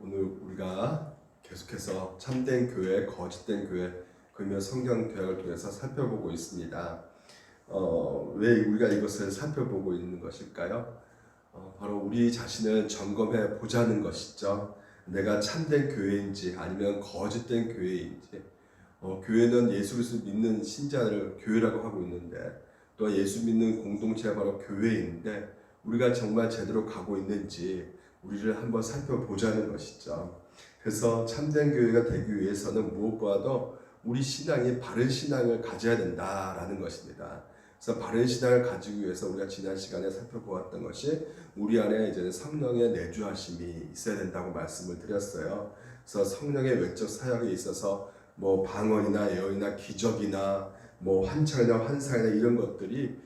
오늘 우리가 계속해서 참된 교회, 거짓된 교회, 그러면 성경 개혁을 통해서 살펴보고 있습니다. 왜 우리가 이것을 살펴보고 있는 것일까요? 바로 우리 자신을 점검해 보자는 것이죠. 내가 참된 교회인지 아니면 거짓된 교회인지. 교회는 예수 그리스도 믿는 신자를 교회라고 하고 있는데, 또 예수 믿는 공동체가 바로 교회인데, 우리가 정말 제대로 가고 있는지 우리를 한번 살펴보자는 것이죠. 그래서 참된 교회가 되기 위해서는 무엇보다도 우리 신앙이 바른 신앙을 가져야 된다라는 것입니다. 그래서 바른 신앙을 가지기 위해서 우리가 지난 시간에 살펴보았던 것이 우리 안에 이제 성령의 내주하심이 있어야 된다고 말씀을 드렸어요. 그래서 성령의 외적 사역에 있어서 뭐 방언이나 예언이나 기적이나 뭐 환청이나 환상이나 이런 것들이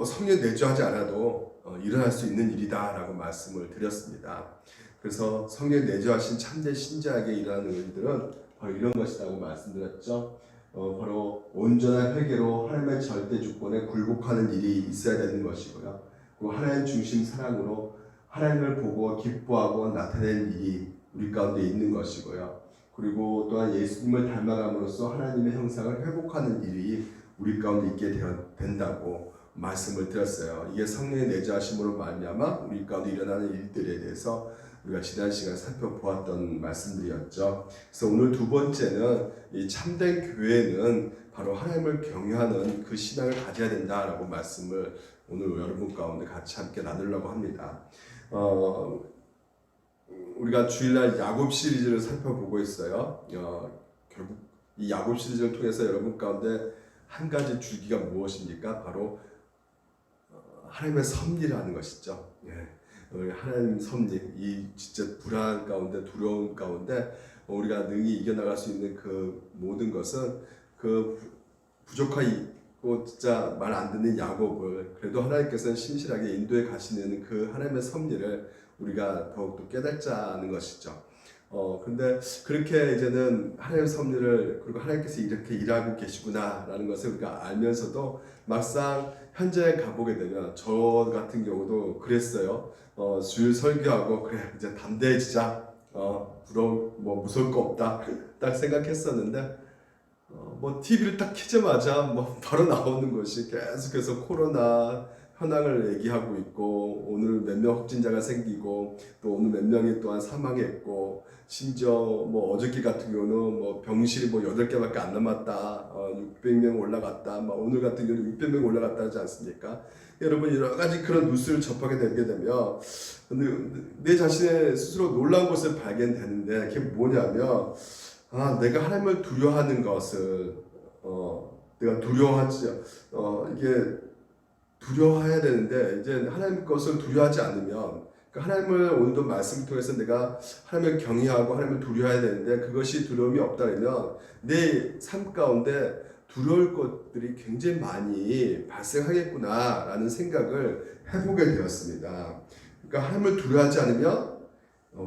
성령 내주하지 않아도 일어날 수 있는 일이다라고 말씀을 드렸습니다. 그래서 성령 내주하신 참된 신자에게 일어나는 일들은 바로 이런 것이라고 말씀드렸죠. 바로 온전한 회개로 하나님의 절대 주권에 굴복하는 일이 있어야 되는 것이고요. 그리고 하나님 중심 사랑으로 하나님을 보고 기뻐하고 나타내는 일이 우리 가운데 있는 것이고요. 그리고 또한 예수님을 닮아감으로써 하나님의 형상을 회복하는 일이 우리 가운데 있게 된다고 말씀을 드렸어요. 이게 성령의 내주하심으로 말미암아 우리 가운데 일어나는 일들에 대해서 우리가 지난 시간에 살펴보았던 말씀들이었죠. 그래서 오늘 두 번째는 이 참된 교회는 바로 하나님을 경외하는 그 신앙을 가져야 된다라고 말씀을 오늘 여러분 가운데 같이 함께 나누려고 합니다. 우리가 주일날 야곱 시리즈를 살펴보고 있어요. 결국 이 야곱 시리즈를 통해서 여러분 가운데 한 가지 주기가 무엇입니까? 바로 하나님의 섭리라는 것이죠. 하나님 섭리, 이 진짜 불안 가운데, 두려움 가운데 우리가 능히 이겨나갈 수 있는 그 모든 것은 그 부족하고 진짜 말 안 듣는 야곱을 그래도 하나님께서는 신실하게 인도해 가시는 그 하나님의 섭리를 우리가 더욱더 깨닫자는 것이죠. 근데 그렇게 이제는 하나님의 섭리를 그리고 하나님께서 이렇게 일하고 계시구나라는 것을 우리가 알면서도 막상 현장에 가보게 되면 저 같은 경우도 그랬어요. 주일 설교하고 그래 이제 담대해지자. 무서울 거 없다. 딱 생각했었는데 TV를 딱 켜자마자 바로 나오는 것이 계속해서 코로나 현황을 얘기하고 있고 오늘 몇 명 확진자가 생기고 또 오늘 몇 명이 또한 사망했고 심지어 어저께 같은 경우는 병실이 8개밖에 안 남았다 600명 올라갔다 오늘 같은 경우는 600명 올라갔다 하지 않습니까? 여러분 여러 가지 그런 뉴스를 접하게 되게 되면 내 자신의 스스로 놀라운 것을 발견되는데 그게 뭐냐면 내가 하나님을 두려워하는 것을 내가 두려워하지 이게 두려워해야 되는데 이제 하나님 것을 두려워하지 않으면 하나님을 오늘도 말씀 통해서 내가 하나님을 경외하고 하나님을 두려워해야 되는데 그것이 두려움이 없다면 내 삶 가운데 두려울 것들이 굉장히 많이 발생하겠구나라는 생각을 해보게 되었습니다. 그러니까 하나님을 두려워하지 않으면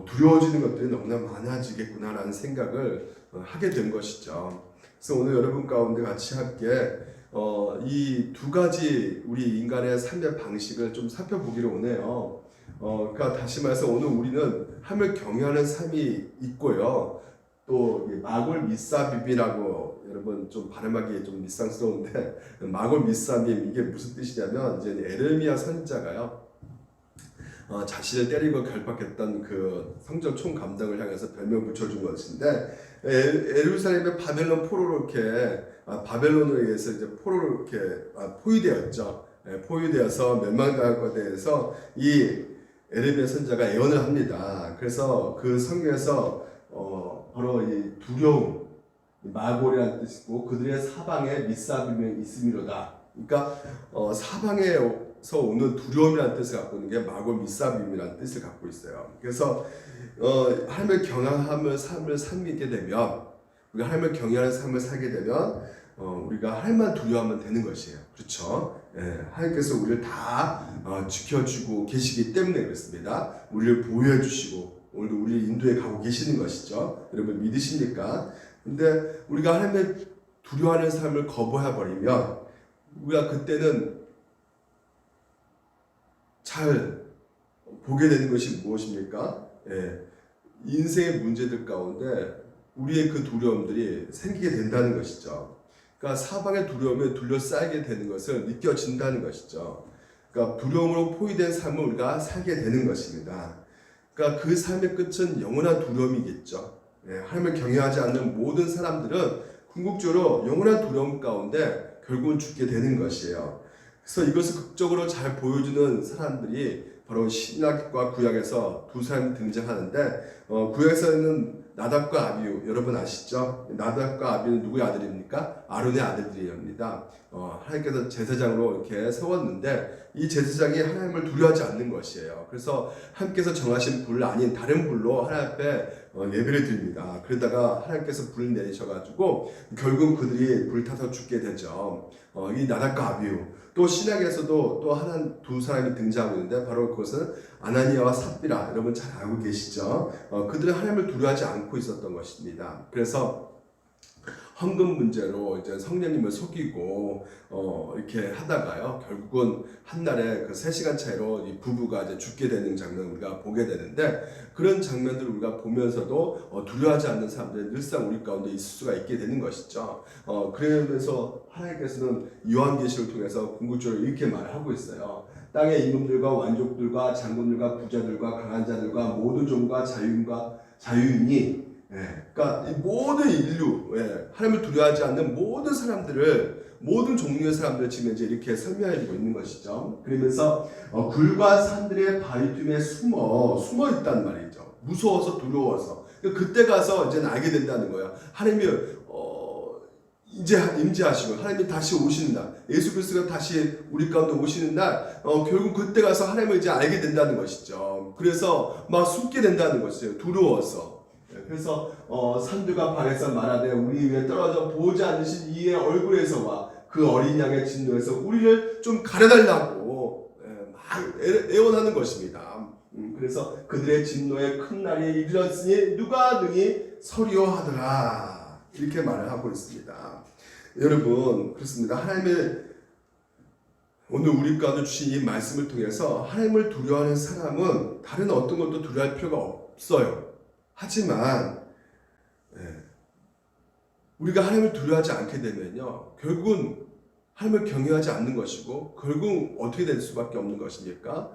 두려워지는 것들이 너무나 많아지겠구나라는 생각을 하게 된 것이죠. 그래서 오늘 여러분 가운데 같이 함께 이 두 가지 우리 인간의 삶의 방식을 좀 살펴보기로 오네요. 그러니까 다시 말해서 오늘 우리는 하나님을 경외하는 삶이 있고요. 또 마골 미사빔이라고 여러분 좀 발음하기 좀 일상스러운데 마골 미사빔 이게 무슨 뜻이냐면 이제 에레미야 선지자가요. 자신을 때리고 결박했던 그 성전 총감독을 향해서 별명 붙여준 것인데 예루살렘의 바벨론 포로로 이렇게 바벨론에 의해서 이제 포로로 이렇게 포위되었죠. 포위되어서 멸망당할 것에 대해서 이 에레미야 선지자가 예언을 합니다. 그래서 그 성경에서 바로 이 두려움, 마골이라는 뜻이고 그들의 사방에 미사빔이 있음이로다. 그러니까 사방에서 오는 두려움이라는 뜻을 갖고 있는 게 마골 미사빔이라는 뜻을 갖고 있어요. 그래서 하나님을 경외하는 삶을 살게 되면 우리가 하나님을 경외하는 삶을 살게 되면 우리가 하나님만 두려워하면 되는 것이에요. 그렇죠? 하나님께서 우리를 다 지켜주고 계시기 때문에 그렇습니다. 우리를 보호해 주시고 오늘도 우리를 인도해 가고 계시는 것이죠. 여러분 믿으십니까? 근데 우리가 하나님을 두려워하는 삶을 거부해버리면 우리가 그때는 잘 보게 되는 것이 무엇입니까? 예, 인생의 문제들 가운데 우리의 그 두려움들이 생기게 된다는 것이죠. 그러니까 사방의 두려움에 둘러싸이게 되는 것을 느껴진다는 것이죠. 그러니까 두려움으로 포위된 삶을 우리가 살게 되는 것입니다. 그러니까 그 삶의 끝은 영원한 두려움이겠죠. 예, 하나님을 경외하지 않는 모든 사람들은 궁극적으로 영원한 두려움 가운데 결국은 죽게 되는 것이에요. 그래서 이것을 극적으로 잘 보여주는 사람들이 바로 신약과 구약에서 두 사람이 등장하는데 구약에서는 나답과 아비후 여러분 아시죠? 나답과 아비는 누구의 아들입니까? 아론의 아들들입니다. 하나님께서 제사장으로 이렇게 세웠는데 이 제사장이 하나님을 두려워하지 않는 것이에요. 그래서 하나님께서 정하신 불 아닌 다른 불로 하나님 앞에 예배를 드립니다. 그러다가 하나님께서 불을 내리셔가지고 결국 그들이 불타서 죽게 되죠. 이 나답과 아비후 또 신약에서도 또 두 사람이 등장하고 있는데 바로 그것은 아나니아와 삽비라 여러분 잘 알고 계시죠? 그들은 하나님을 두려워하지 않고 있었던 것입니다. 그래서 헌금 문제로 이제 성령님을 속이고 이렇게 하다가요 결국은 한날에 그 3시간 차이로 이 부부가 이제 죽게 되는 장면을 우리가 보게 되는데 그런 장면들을 우리가 보면서도 두려워하지 않는 사람들이 늘상 우리 가운데 있을 수가 있게 되는 것이죠. 그러면서 하나님께서는 요한계시를 통해서 궁극적으로 이렇게 말하고 있어요. 땅의 임금들과 왕족들과 장군들과 부자들과 강한 자들과 모든 종과 자유인이 그러니까 이 모든 인류, 하나님을 두려워하지 않는 모든 사람들을 모든 종류의 사람들을 지금 이제 이렇게 설명해주고 있는 것이죠. 그러면서 굴과 산들의 바위틈에 숨어 있단 말이죠. 무서워서 두려워서 그때 가서 이제 알게 된다는 거예요. 하나님이 이제 임재하시고 하나님이 다시 오시는 날, 예수 그리스도가 다시 우리 가운데 오시는 날, 결국 그때 가서 하나님을 이제 알게 된다는 것이죠. 그래서 막 숨게 된다는 것이에요. 두려워서. 그래서 산들과 발에서 말하되 우리 위에 떨어져 보지 않으신 이의 얼굴에서와 그 어린 양의 진노에서 우리를 좀 가려달라고 막 애원하는 것입니다. 그래서 그들의 진노의 큰 날이 이르렀으니 누가 능히 서리오하더라 이렇게 말을 하고 있습니다. 여러분 그렇습니다. 하나님의 오늘 우리 가운데 주신 이 말씀을 통해서 하나님을 두려워하는 사람은 다른 어떤 것도 두려워할 필요가 없어요. 하지만 우리가 하나님을 두려워하지 않게 되면요 결국은 하나님을 경외하지 않는 것이고 결국 어떻게 될 수밖에 없는 것입니까?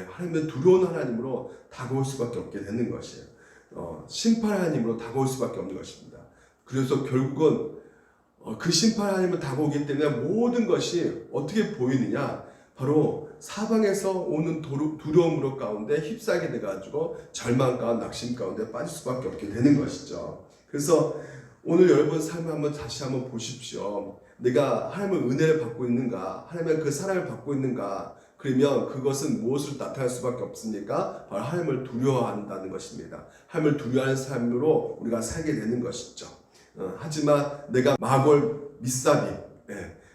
하나님의 두려운 하나님으로 다가올 수밖에 없게 되는 것이에요. 심판 하나님으로 다가올 수밖에 없는 것입니다. 그래서 결국은 그 심판 하나님을 다가오기 때문에 모든 것이 어떻게 보이느냐 바로 사방에서 오는 두려움으로 가운데 휩싸게 돼가지고 절망 가운데 낙심 가운데 빠질 수밖에 없게 되는 것이죠. 그래서 오늘 여러분 삶을 한번 다시 한번 보십시오. 내가 하나님의 은혜를 받고 있는가, 하나님의 그 사랑을 받고 있는가. 그러면 그것은 무엇으로 나타날 수밖에 없습니까? 바로 하나님을 두려워한다는 것입니다. 하나님을 두려워하는 삶으로 우리가 살게 되는 것이죠. 하지만 내가 마골 미사비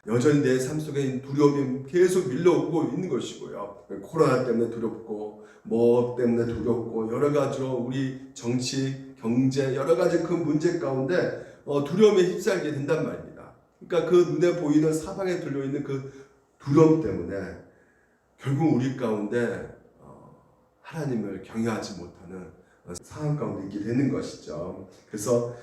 여전히 내 삶 속에 두려움이 계속 밀려오고 있는 것이고요. 코로나 때문에 두렵고 뭐 때문에 두렵고 여러 가지로 우리 정치, 경제 여러 가지 그 문제 가운데 두려움에 휩싸이게 된단 말입니다. 그러니까 그 눈에 보이는 사방에 들려있는 그 두려움 때문에 결국 우리 가운데 하나님을 경외하지 못하는 상황 가운데 있게 되는 것이죠. 그래서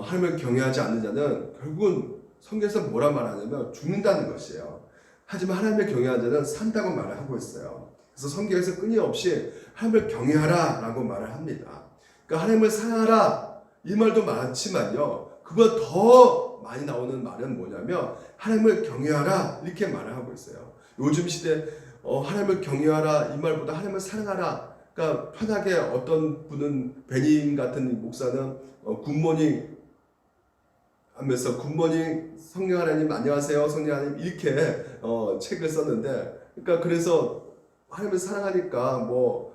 하나님을 경외하지 않는 자는 결국은 성경에서 뭐라 말하냐면 죽는다는 것이에요. 하지만 하나님을 경외하는 자는 산다고 말을 하고 있어요. 그래서 성경에서 끊임없이 하나님을 경외하라 라고 말을 합니다. 그러니까 하나님을 사랑하라 이 말도 많지만요. 그보다 더 많이 나오는 말은 뭐냐면 하나님을 경외하라 이렇게 말을 하고 있어요. 요즘 시대 하나님을 경외하라 이 말보다 하나님을 사랑하라 그러니까 편하게 어떤 분은 베닌 같은 목사는 굿모닝 하면서 굿모닝 성령 하나님 안녕하세요 성령 하나님 이렇게 책을 썼는데 그러니까 그래서 하나님을 사랑하니까 뭐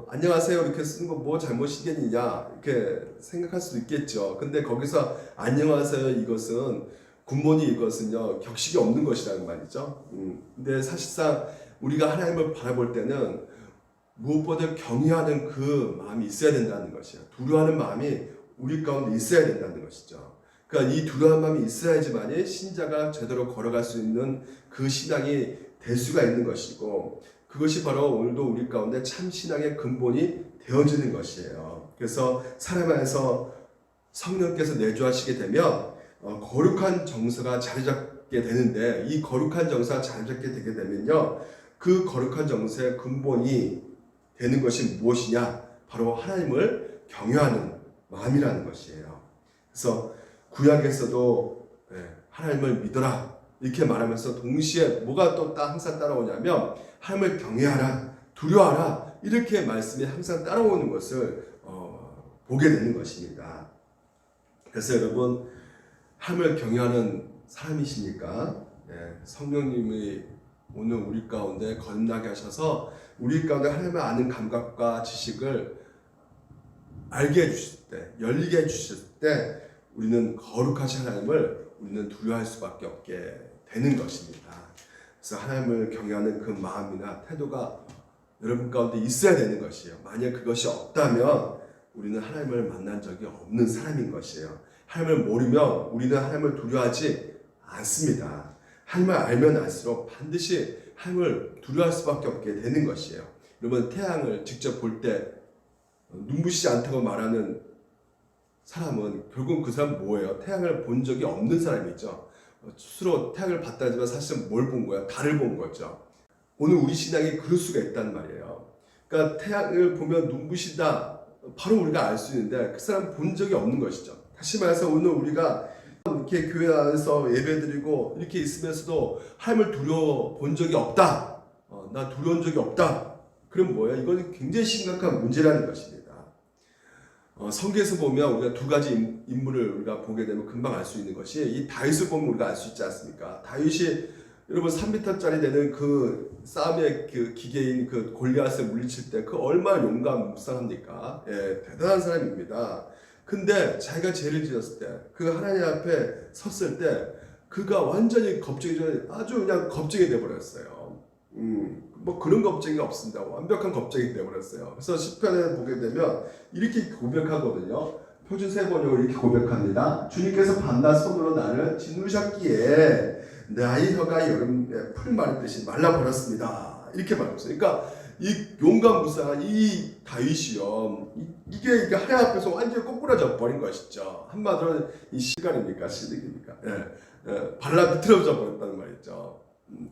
안녕하세요 이렇게 쓰는 거 뭐 잘못이겠느냐 이렇게 생각할 수도 있겠죠. 근데 거기서 안녕하세요 이것은 굿모닝 이것은요 격식이 없는 것이라는 말이죠. 근데 사실상 우리가 하나님을 바라볼 때는 무엇보다 경외하는 그 마음이 있어야 된다는 것이에요. 두려워하는 마음이 우리 가운데 있어야 된다는 것이죠. 그러니까 이 두려운 마음이 있어야지만이 신자가 제대로 걸어갈 수 있는 그 신앙이 될 수가 있는 것이고 그것이 바로 오늘도 우리 가운데 참 신앙의 근본이 되어지는 것이에요. 그래서 사람 안에서 성령께서 내주하시게 되면 거룩한 정서가 자리 잡게 되는데, 이 거룩한 정서가 자리 잡게 되게 되면요, 그 거룩한 정서의 근본이 되는 것이 무엇이냐? 바로 하나님을 경외하는 마음이라는 것이에요. 그래서 구약에서도 하나님을 믿어라 이렇게 말하면서 동시에 뭐가 또 항상 따라오냐면 하나님을 경외하라, 두려워하라 이렇게 말씀이 항상 따라오는 것을 보게 되는 것입니다. 그래서 여러분, 하나님을 경외하는 사람이십니까? 성령님이 오늘 우리 가운데 거듭나게 하셔서 우리 가운데 하나님을 아는 감각과 지식을 알게 해주실 때, 열리게 해주실 때 우리는 거룩하신 하나님을 우리는 두려워할 수밖에 없게 되는 것입니다. 그래서 하나님을 경외하는 그 마음이나 태도가 여러분 가운데 있어야 되는 것이에요. 만약 그것이 없다면 우리는 하나님을 만난 적이 없는 사람인 것이에요. 하나님을 모르면 우리는 하나님을 두려워하지 않습니다. 하나님을 알면 알수록 반드시 하나님을 두려워할 수밖에 없게 되는 것이에요. 여러분, 태양을 직접 볼 때 눈부시지 않다고 말하는 사람은 결국 그 사람 뭐예요? 태양을 본 적이 없는 사람이죠. 스스로 태양을 봤다 하지만 사실은 뭘 본 거야? 달을 본 거죠. 오늘 우리 신앙이 그럴 수가 있단 말이에요. 그러니까 태양을 보면 눈부시다 바로 우리가 알 수 있는데 그 사람 본 적이 없는 것이죠. 다시 말해서 오늘 우리가 이렇게 교회 안에서 예배드리고 이렇게 있으면서도 하나님을 두려워 본 적이 없다. 나 두려운 적이 없다. 그럼 뭐야? 이건 굉장히 심각한 문제라는 것입니다. 성경에서 보면 우리가 두 가지 인물을 우리가 보게 되면 금방 알 수 있는 것이, 이 다윗을 보면 우리가 알 수 있지 않습니까? 다윗이 여러분 3m짜리 되는 그 싸움의 그 기계인 그 골리앗을 물리칠 때 그 얼마나 용감무쌍합니까? 대단한 사람입니다. 근데 자기가 죄를 지었을 때, 그 하나님 앞에 섰을 때 그가 완전히 겁쟁이 전에 아주 그냥 겁쟁이 되어버렸어요. 뭐 그런 겁쟁이가 없습니다. 완벽한 겁쟁이 되어버렸어요. 그래서 시편에 보게 되면 이렇게 고백하거든요. 표준 세번역으로 이렇게 고백합니다. 주님께서 밤낮 손으로 나를 짓누르셨기에 나의 혀가 여름에 풀 마르듯이 말라버렸습니다. 이렇게 말했어요. 그러니까 이 용감무쌍한 이 다윗이요, 이게 하나님 앞에서 완전히 꼬꾸라져 버린 것이죠. 한마디로 이 시간입니까? 시댁입니까? 발라 비틀어져 버렸다는 말이죠.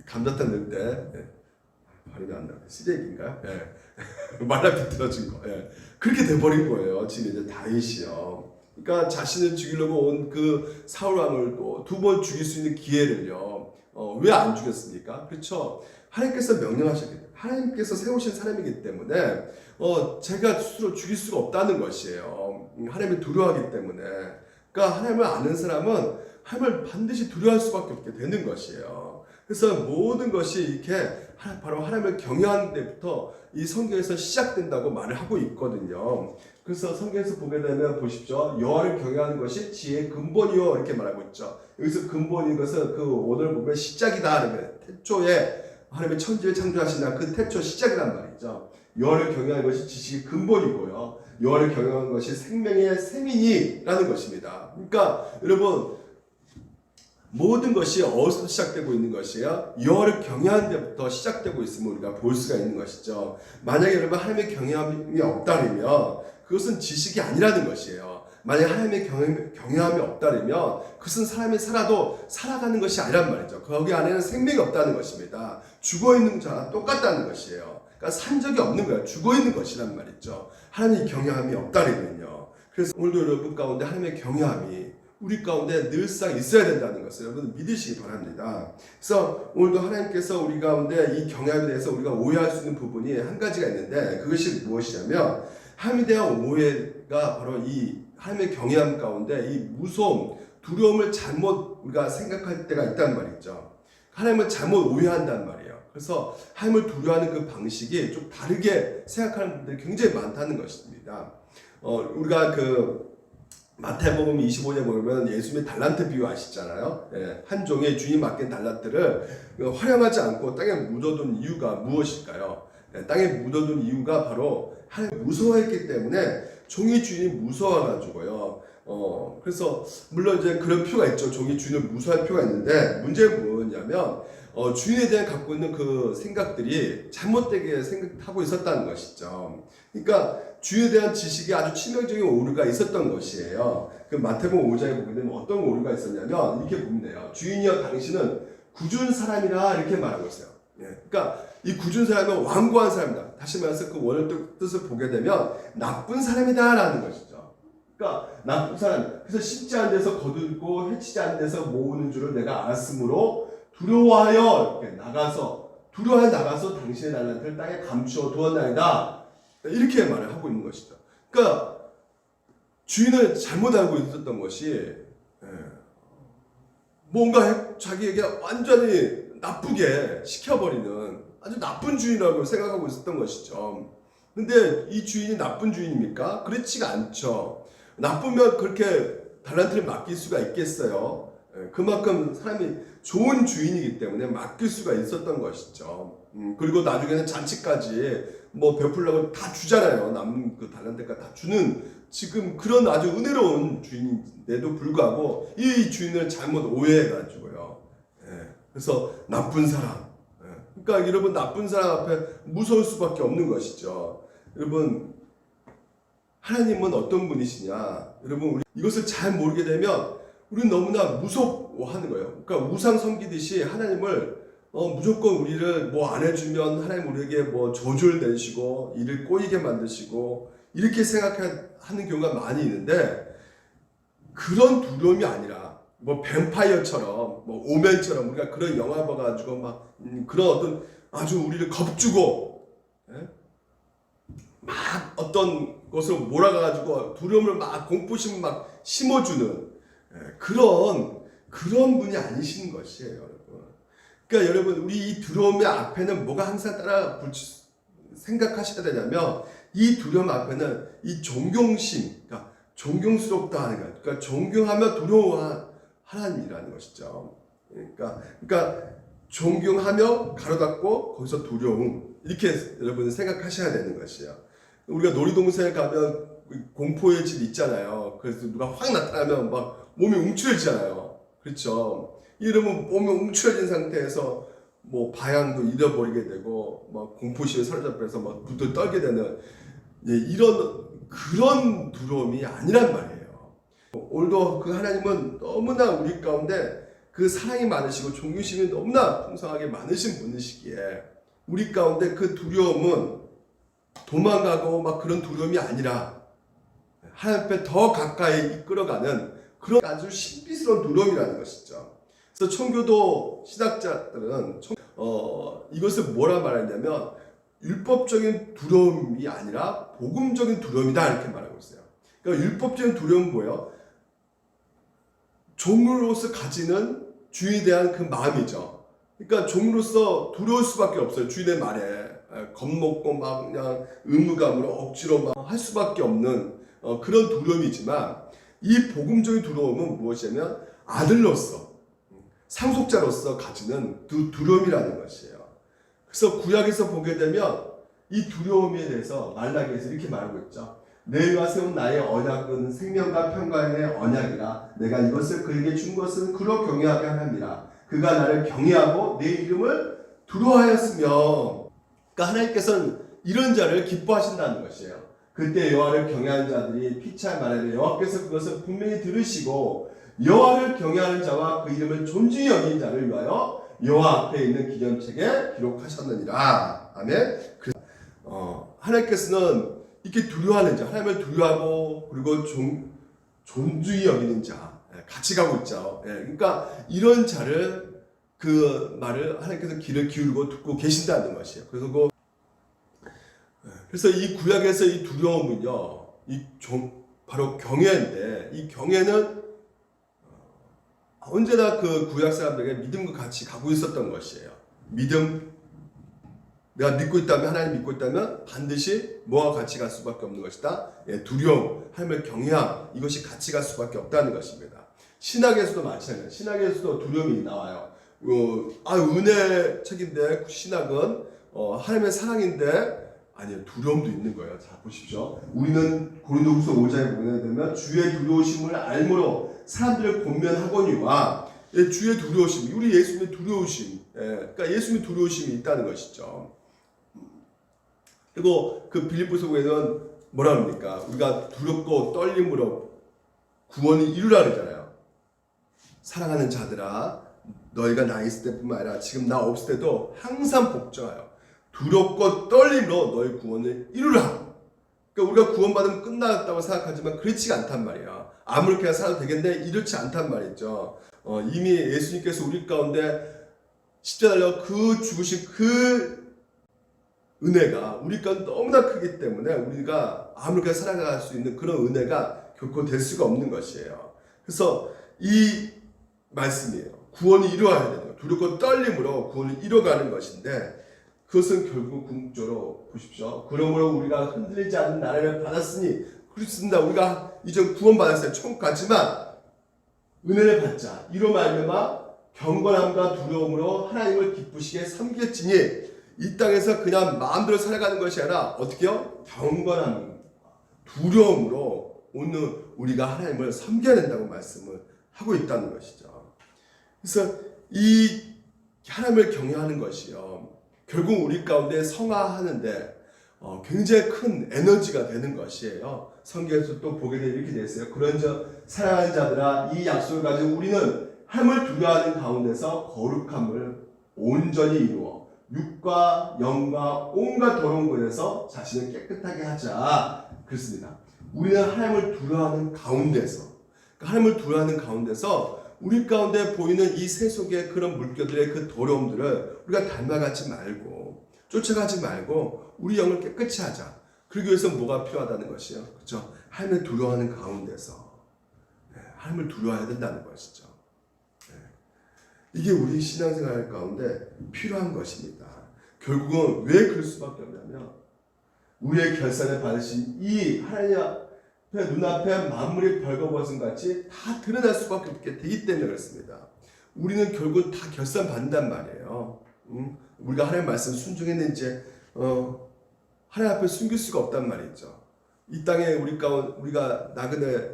감자탕 넣을 때 발음이 안 나요. 시댁인가요? 말라 비틀어진 거. 그렇게 돼버린 거예요. 지금 이제 다윗이요. 그러니까 자신을 죽이려고 온 그 사울 왕을 또 두 번 죽일 수 있는 기회를요, 왜 안 죽였습니까? 그렇죠? 하나님께서 명령하셨기 때문에, 하나님께서 세우신 사람이기 때문에 제가 스스로 죽일 수가 없다는 것이에요. 하나님을 두려워하기 때문에. 그러니까 하나님을 아는 사람은 하나님을 반드시 두려워할 수밖에 없게 되는 것이에요. 그래서 모든 것이 이렇게 바로 하나님을 경외하는 데부터 이 성경에서 시작된다고 말을 하고 있거든요. 그래서 성경에서 보게 되면 보십시오. 여호와를 경외하는 것이 지혜의 근본이요 이렇게 말하고 있죠. 여기서 근본인 것은 그 오늘 보면 시작이다. 태초에 하나님의 천지를 창조하신 그 태초 시작이란 말이죠. 여호와를 경외하는 것이 지식의 근본이고요. 여호와를 경외하는 것이 생명의 셈이니라는 것입니다. 그러니까 여러분, 모든 것이 어디서 시작되고 있는 것이에요? 여호와를 경외하는 데부터 시작되고 있음을 우리가 볼 수가 있는 것이죠. 만약에 여러분 하나님의 경외함이 없다면 그것은 지식이 아니라는 것이에요. 만약에 하나님의 경외함이 없다면 그것은 사람이 살아도 살아가는 것이 아니란 말이죠. 거기 안에는 생명이 없다는 것입니다. 죽어있는 자와 똑같다는 것이에요. 그러니까 산 적이 없는 거예요. 죽어있는 것이란 말이죠. 하나님의 경외함이 없다면요. 그래서 오늘도 여러분 가운데 하나님의 경외함이 우리 가운데 늘상 있어야 된다는 것을 여러분 믿으시기 바랍니다. 그래서 오늘도 하나님께서 우리 가운데 이 경외함에 대해서 우리가 오해할 수 있는 부분이 한 가지가 있는데, 그것이 무엇이냐면 하나님에 대한 오해가 바로 이 하나님의 경외함 가운데 이 무서움, 두려움을 잘못 우리가 생각할 때가 있단 말이죠. 하나님을 잘못 오해한단 말이에요. 그래서 하나님을 두려워하는 그 방식이 좀 다르게 생각하는 분들이 굉장히 많다는 것입니다. 우리가 그 마태복음 25장 보면 예수님의 달란트 비유 아시잖아요. 한 종의 주인 맡긴 달란트를 활용하지 않고 땅에 묻어둔 이유가 무엇일까요? 땅에 묻어둔 이유가 바로 하나님 무서워했기 때문에 종의 주인이 무서워가지고요. 그래서 물론 이제 그런 표가 있죠. 종의 주인을 무서워할 표가 있는데, 문제는 뭐였냐면 주인에 대한 갖고 있는 그 생각들이 잘못되게 생각하고 있었다는 것이죠. 그러니까 주인에 대한 지식이 아주 치명적인 오류가 있었던 것이에요. 그 마태복음 5장에 보게 되면 어떤 오류가 있었냐면 이렇게 보면 돼요. 주인이여 당신은 굳은 사람이라 이렇게 말하고 있어요. 그러니까 이 굳은 사람은 완고한 사람이다. 다시 말해서 그 원어 뜻을 보게 되면 나쁜 사람이다라는 것이죠. 그러니까 나쁜 사람. 그래서 심지 않은 데서 거두고 해치지 않은 데서 모으는 줄을 내가 알았으므로 두려워하여 나가서 당신의 달란트를 땅에 감추어 두었나이다. 이렇게 말을 하고 있는 것이죠. 그러니까 주인은 잘못 알고 있었던 것이 뭔가 자기에게 완전히 나쁘게 시켜버리는 아주 나쁜 주인이라고 생각하고 있었던 것이죠. 근데 이 주인이 나쁜 주인입니까? 그렇지가 않죠. 나쁘면 그렇게 달란트를 맡길 수가 있겠어요. 그만큼 사람이 좋은 주인이기 때문에 맡길 수가 있었던 것이죠. 그리고 나중에는 잔치까지 뭐 베풀려고 다 주잖아요. 남은 그 달란트가 다 주는 지금 그런 아주 은혜로운 주인인데도 불구하고 이 주인을 잘못 오해해가지고요. 그래서 나쁜 사람. 그러니까 여러분 나쁜 사람 앞에 무서울 수밖에 없는 것이죠. 여러분 하나님은 어떤 분이시냐? 여러분 우리 이것을 잘 모르게 되면 우리는 너무나 무서워하는 거예요. 그러니까 우상 섬기듯이 하나님을 무조건 우리를 뭐 안 해주면 하나님 우리에게 뭐 저주를 내시고 일을 꼬이게 만드시고 이렇게 생각하는 경우가 많이 있는데 그런 두려움이 아니라 뭐 뱀파이어처럼 뭐 오맨처럼 우리가 그런 영화 봐가지고 막 그런 어떤 아주 우리를 겁주고 막 어떤 것을 몰아가지고 두려움을 막 공포심을 막 심어주는 그런 분이 아니시는 것이에요, 여러분. 그러니까 여러분 우리 이 두려움의 앞에는 뭐가 항상 따라 생각하셔야 되냐면 이 두려움 앞에는 이 존경심, 그러니까 존경스럽다 하는 거예요. 그러니까 존경하며 두려워한 하나님이라는 것이죠. 그러니까 존경하며 가로 닫고 거기서 두려움 이렇게 여러분 생각하셔야 되는 것이에요. 우리가 놀이동산에 가면 공포의 집 있잖아요. 그래서 누가 확 나타나면 막 몸이 움츠러지잖아요. 그렇죠. 이러면 몸이 움츠러진 상태에서 뭐 방향도 잃어버리게 되고 막 공포심에 사로잡혀서 막 부들 떨게 되는 그런 두려움이 아니란 말이에요. 오늘도 그 하나님은 너무나 우리 가운데 그 사랑이 많으시고 존귀심이 너무나 풍성하게 많으신 분이시기에 우리 가운데 그 두려움은 도망가고 막 그런 두려움이 아니라 하나님 앞에 더 가까이 이끌어가는 그런 아주 신비스러운 두려움이라는 것이죠. 그래서 청교도 신학자들은 이것을 뭐라 말하냐면 율법적인 두려움이 아니라 복음적인 두려움이다 이렇게 말하고 있어요. 그러니까 율법적인 두려움은 뭐예요? 종으로서 가지는 주인에 대한 그 마음이죠. 그러니까 종으로서 두려울 수밖에 없어요. 주인의 말에 겁먹고 막 그냥 의무감으로 억지로 막 할 수밖에 없는 그런 두려움이지만 이 복음적인 두려움은 무엇이냐면 아들로서 상속자로서 가지는 두려움이라는 것이에요. 그래서 구약에서 보게 되면 이 두려움에 대해서 말라기에서 이렇게 말하고 있죠. 너희와 세운 나의 언약은 생명과 평강의 언약이라 내가 이것을 그에게 준 것은 그로 경외하게 함이라 그가 나를 경외하고 내 이름을 두려워하였으며 그러니까 하나님께서는 이런 자를 기뻐하신다는 것이에요. 그때 여호와를 경외하는 자들이 피차 말하되 여호와께서 그것을 분명히 들으시고 여호와를 경외하는 자와 그 이름을 존중히 여긴 자를 위하여 여호와 앞에 있는 기념책에 기록하셨느니라. 아멘. 하나님께서는 이렇게 두려워하는 자, 하나님을 두려워하고 그리고 존중히 여기는 자, 같이 가고 있죠. 그러니까 이런 자를 그 말을 하나님께서 귀를 기울이고 듣고 계신다는 것이에요. 그래서 이 구약에서 이 두려움은요, 바로 경외인데 이 경외는 언제나 그 구약 사람들에게 믿음과 같이 가고 있었던 것이에요. 믿음, 내가 믿고 있다면 하나님 믿고 있다면 반드시 뭐와 같이 갈 수밖에 없는 것이다. 두려움, 하나님을 경외함 이것이 같이 갈 수밖에 없다는 것입니다. 신학에서도 마찬가지예요. 신학에서도 두려움이 나와요. 은혜 책인데 신학은 하나님의 사랑인데 아니요 두려움도 있는 거예요. 자 보십시오. 우리는 고린도후서 5장에 보게 되면 주의 두려우심을 알므로 사람들을 권면하거니와 주의 두려우심, 우리 예수님의 두려우심 그러니까 예수님이 두려우심이 있다는 것이죠. 그리고 그 빌립보서에는 뭐라 합니까? 우리가 두렵고 떨림으로 구원이 이루라 그러잖아요. 사랑하는 자들아, 너희가 나 있을 때뿐만 아니라 지금 나 없을 때도 항상 복종하여 두렵고 떨림으로 너희 구원을 이루라. 그러니까 우리가 구원받으면 끝났다고 생각하지만 그렇지가 않단 말이야. 아무렇게나 살아도 되겠네? 이렇지 않단 말이죠. 이미 예수님께서 우리 가운데 십자가로 그 죽으신 그 은혜가 우리 가운데 너무나 크기 때문에 우리가 아무렇게나 살아갈 수 있는 그런 은혜가 결코 될 수가 없는 것이에요. 그래서 이 말씀이에요. 구원이 이루어야 돼요. 두렵고 떨림으로 구원을 이뤄가는 것인데 그것은 결국 궁극적으로 보십시오. 그러므로 우리가 흔들리지 않는 나라를 받았으니 그렇습니다. 우리가 이제 구원받았어요. 천국 갔지만 은혜를 받자. 이로 말미암아 경건함과 두려움으로 하나님을 기쁘시게 섬길지니 이 땅에서 그냥 마음대로 살아가는 것이 아니라 어떻게요? 경건함, 두려움으로 오늘 우리가 하나님을 섬겨야 된다고 말씀을 하고 있다는 것이죠. 그래서 이 하나님을 경외하는 것이요. 결국 우리 가운데 성화하는데 굉장히 큰 에너지가 되는 것이에요. 성경에서 또 보게 되면 이렇게 되어 있어요. 그런즉 사랑하는 자들아 이 약속을 가지고 우리는 하나님을 두려워하는 가운데서 거룩함을 온전히 이루어 육과 영과 온갖 더러운 것에서 자신을 깨끗하게 하자. 그렇습니다. 우리는 하나님을 두려워하는 가운데서 하나님을 두려워하는 가운데서 우리 가운데 보이는 이 세속의 그런 물결들의 그 더러움들을 우리가 닮아가지 말고 쫓아가지 말고 우리 영을 깨끗이 하자. 그러기 위해서 뭐가 필요하다는 것이요. 그렇죠? 하나님을 두려워하는 가운데서 하나님을 두려워해야 된다는 것이죠. 이게 우리 신앙생활 가운데 필요한 것입니다. 결국은 왜 그럴 수밖에 없냐면 우리의 결산을 받으신 이 하나님 눈앞에 만물이 벌거벗은 같이 다 드러날 수밖에 없게 되기 때문에 그렇습니다. 우리는 결국 다 결산 받는단 말이에요. 우리가 하나님 말씀 순종했는지 하나님 앞에 숨길 수가 없단 말이죠. 이 땅에 우리가 나그네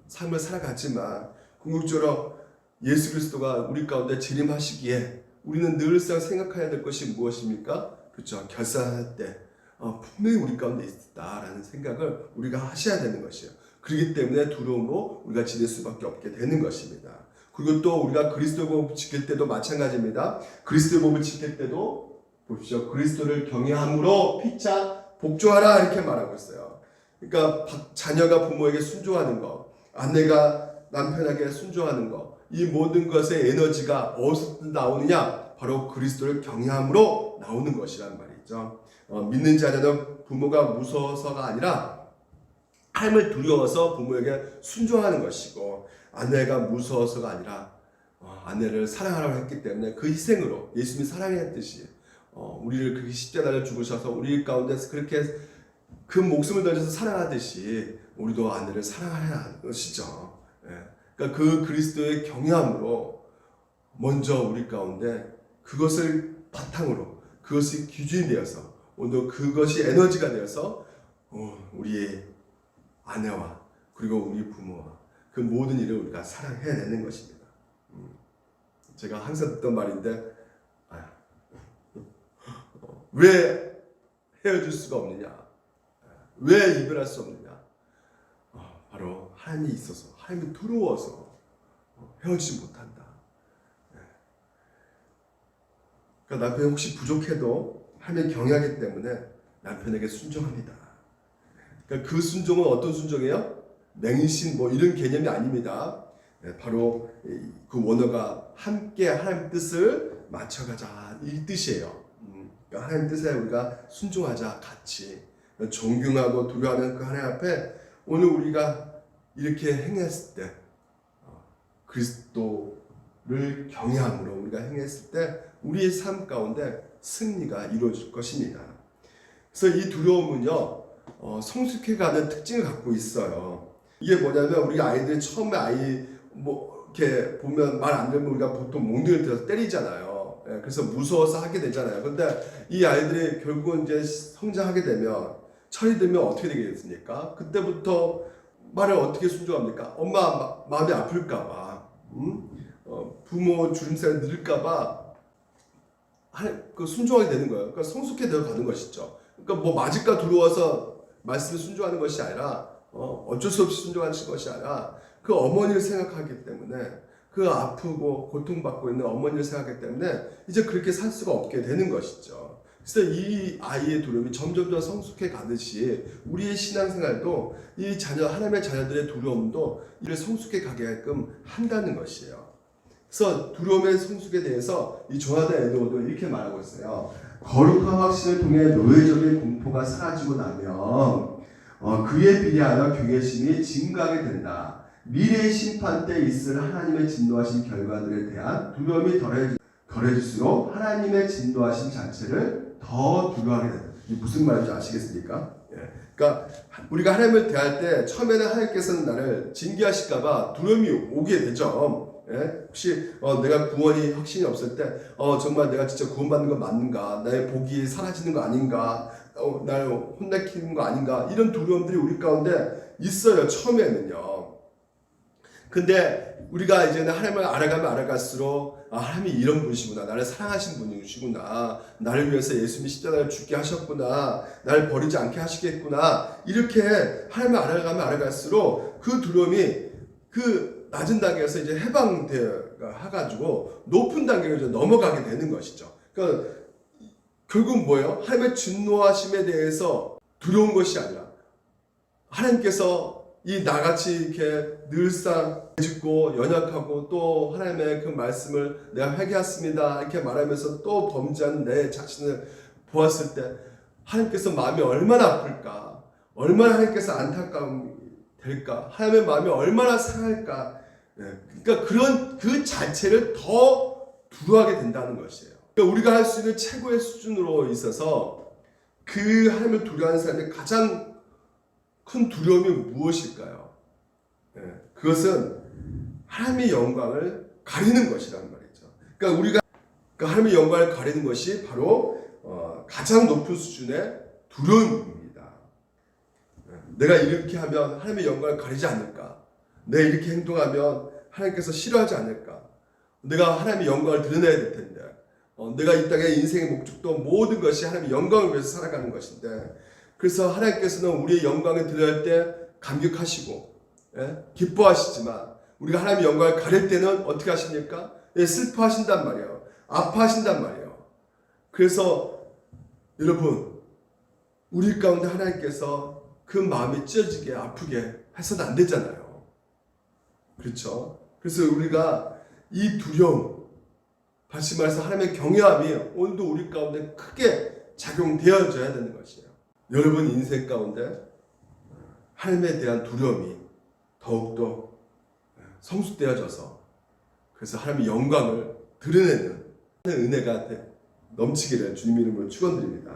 삶을 살아갔지만 궁극적으로 예수 그리스도가 우리 가운데 재림하시기에 우리는 늘상 생각해야 될 것이 무엇입니까? 그렇죠. 결산할 때 분명히 우리 가운데 있다라는 생각을 우리가 하셔야 되는 것이에요. 그렇기 때문에 두려움으로 우리가 지낼 수밖에 없게 되는 것입니다. 그리고 또 우리가 그리스도 법을 지킬 때도 마찬가지입니다. 그리스도 법을 지킬 때도 보십시오. 그리스도를 경외함으로 피차 복종하라 이렇게 말하고 있어요. 그러니까 자녀가 부모에게 순종하는 것, 아내가 남편에게 순종하는 것, 이 모든 것의 에너지가 어디서 나오느냐? 바로 그리스도를 경외함으로 나오는 것이란 말이죠. 믿는 자녀는 부모가 무서워서가 아니라 하나님을 두려워서 부모에게 순종하는 것이고 아내가 무서워서가 아니라 아내를 사랑하라고 했기 때문에 그 희생으로 예수님이 사랑했듯이 우리를 그렇게 십자가를 죽으셔서 우리 가운데서 그렇게 그 목숨을 던져서 사랑하듯이 우리도 아내를 사랑하야 하는 것이죠. 그러니까 그 그리스도의 경외함으로 먼저 우리 가운데 그것을 바탕으로 그것이 기준이 되어서 오늘 그것이 에너지가 되어서 우리의 아내와 그리고 우리 부모와 그 모든 일을 우리가 사랑해내는 것입니다. 제가 항상 듣던 말인데 왜 헤어질 수가 없느냐? 왜 이별할 수 없느냐? 바로 하나님이 있어서 하나님이 두려워서 헤어지지 못한다. 그러니까 남편이 혹시 부족해도 하나님을 경외하기 때문에 남편에게 순종합니다. 그러니까 그 순종은 어떤 순종이에요? 맹신 이런 개념이 아닙니다. 바로 그 원어가 함께 하나님 뜻을 맞춰가자 이 뜻이에요. 그러니까 하나님 뜻에 우리가 순종하자 같이 존경하고 두려워하는 그 하나님 앞에 오늘 우리가 이렇게 행했을 때 그리스도를 경외함으로 우리가 행했을 때 우리의 삶 가운데 승리가 이루어질 것입니다. 그래서 이 두려움은요 성숙해가는 특징을 갖고 있어요. 이게 뭐냐면 우리 아이들이 처음에 이렇게 보면 말 안 들으면 우리가 보통 몽둥이를 들어서 때리잖아요. 그래서 무서워서 하게 되잖아요. 근데 이 아이들이 결국은 이제 성장하게 되면 철이 들면 어떻게 되겠습니까? 그때부터 말을 어떻게 순종합니까? 엄마 마음이 아플까봐, 부모 주름살이 늘까봐 그 순종하게 되는 거예요. 그러니까 성숙해져 가는 것이죠. 그러니까 뭐 맞을까 두려워서 말씀을 순종하는 것이 아니라 어쩔 수 없이 순종하는 것이 아니라 그 어머니를 생각하기 때문에 그 아프고 고통받고 있는 어머니를 생각하기 때문에 이제 그렇게 살 수가 없게 되는 것이죠. 그래서 이 아이의 두려움이 점점 더 성숙해 가듯이 우리의 신앙생활도 이 하나님의 자녀들의 두려움도 이를 성숙해 가게끔 한다는 것이에요. 그래서 두려움의 성숙에 대해서 이 조나단 에드워드는 이렇게 말하고 있어요. 거룩한 확신을 통해 노예적인 공포가 사라지고 나면 그에 비례하여 경외심이 증가하게 된다. 미래의 심판 때 있을 하나님의 진노하신 결과들에 대한 두려움이 덜해질수록 하나님의 진노하심 자체를 더 두려워하게 된다. 이게 무슨 말인지 아시겠습니까? 그러니까 우리가 하나님을 대할 때 처음에는 하나님께서는 나를 징계하실까봐 두려움이 오게 되죠. 혹시 내가 구원이 확신이 없을 때 정말 내가 진짜 구원받는 거 맞는가, 나의 복이 사라지는 거 아닌가, 나를 혼내키는 거 아닌가, 이런 두려움들이 우리 가운데 있어요. 처음에는요. 근데 우리가 이제는 하나님을 알아가면 알아갈수록 하나님이 이런 분이시구나, 나를 사랑하신 분이시구나, 나를 위해서 예수님이 십자가를 죽게 하셨구나, 나를 버리지 않게 하시겠구나, 이렇게 하나님을 알아가면 알아갈수록 그 두려움이 그 낮은 단계에서 이제 해방되어가지고 높은 단계로 이제 넘어가게 되는 것이죠. 그러니까 결국 뭐예요? 하나님의 진노하심에 대해서 두려운 것이 아니라 하나님께서 이 나같이 이렇게 늘상 짓고 연약하고 또 하나님의 그 말씀을 내가 회개했습니다 이렇게 말하면서 또 범죄하는 내 자신을 보았을 때 하나님께서 마음이 얼마나 아플까, 얼마나 하나님께서 안타까움이 될까, 하나님의 마음이 얼마나 상할까. 그러니까 그런 그 자체를 더 두려워하게 된다는 것이에요. 그러니까 우리가 할 수 있는 최고의 수준으로 있어서 그 하나님을 두려워하는 사람의 가장 큰 두려움이 무엇일까요? 그것은 하나님의 영광을 가리는 것이라는 말이죠. 그러니까 우리가 하나님의 영광을 가리는 것이 바로 가장 높은 수준의 두려움입니다. 내가 이렇게 하면 하나님의 영광을 가리지 않을까? 내가 이렇게 행동하면 하나님께서 싫어하지 않을까? 내가 하나님의 영광을 드러내야 될 텐데 내가 이 땅의 인생의 목적도 모든 것이 하나님의 영광을 위해서 살아가는 것인데, 그래서 하나님께서는 우리의 영광을 드러낼 때 감격하시고 기뻐하시지만 우리가 하나님의 영광을 가릴 때는 어떻게 하십니까? 슬퍼하신단 말이에요. 아파하신단 말이에요. 그래서 여러분, 우리 가운데 하나님께서 그 마음이 찢어지게 아프게 해서는 안 되잖아요. 그렇죠? 그래서 우리가 이 두려움, 다시 말해서 하나님의 경외함이 오늘도 우리 가운데 크게 작용되어져야 되는 것이에요. 여러분 인생 가운데 하나님에 대한 두려움이 더욱더 성숙되어져서 그래서 하나님의 영광을 드러내는 은혜가 넘치기를 주님 이름으로 축원드립니다.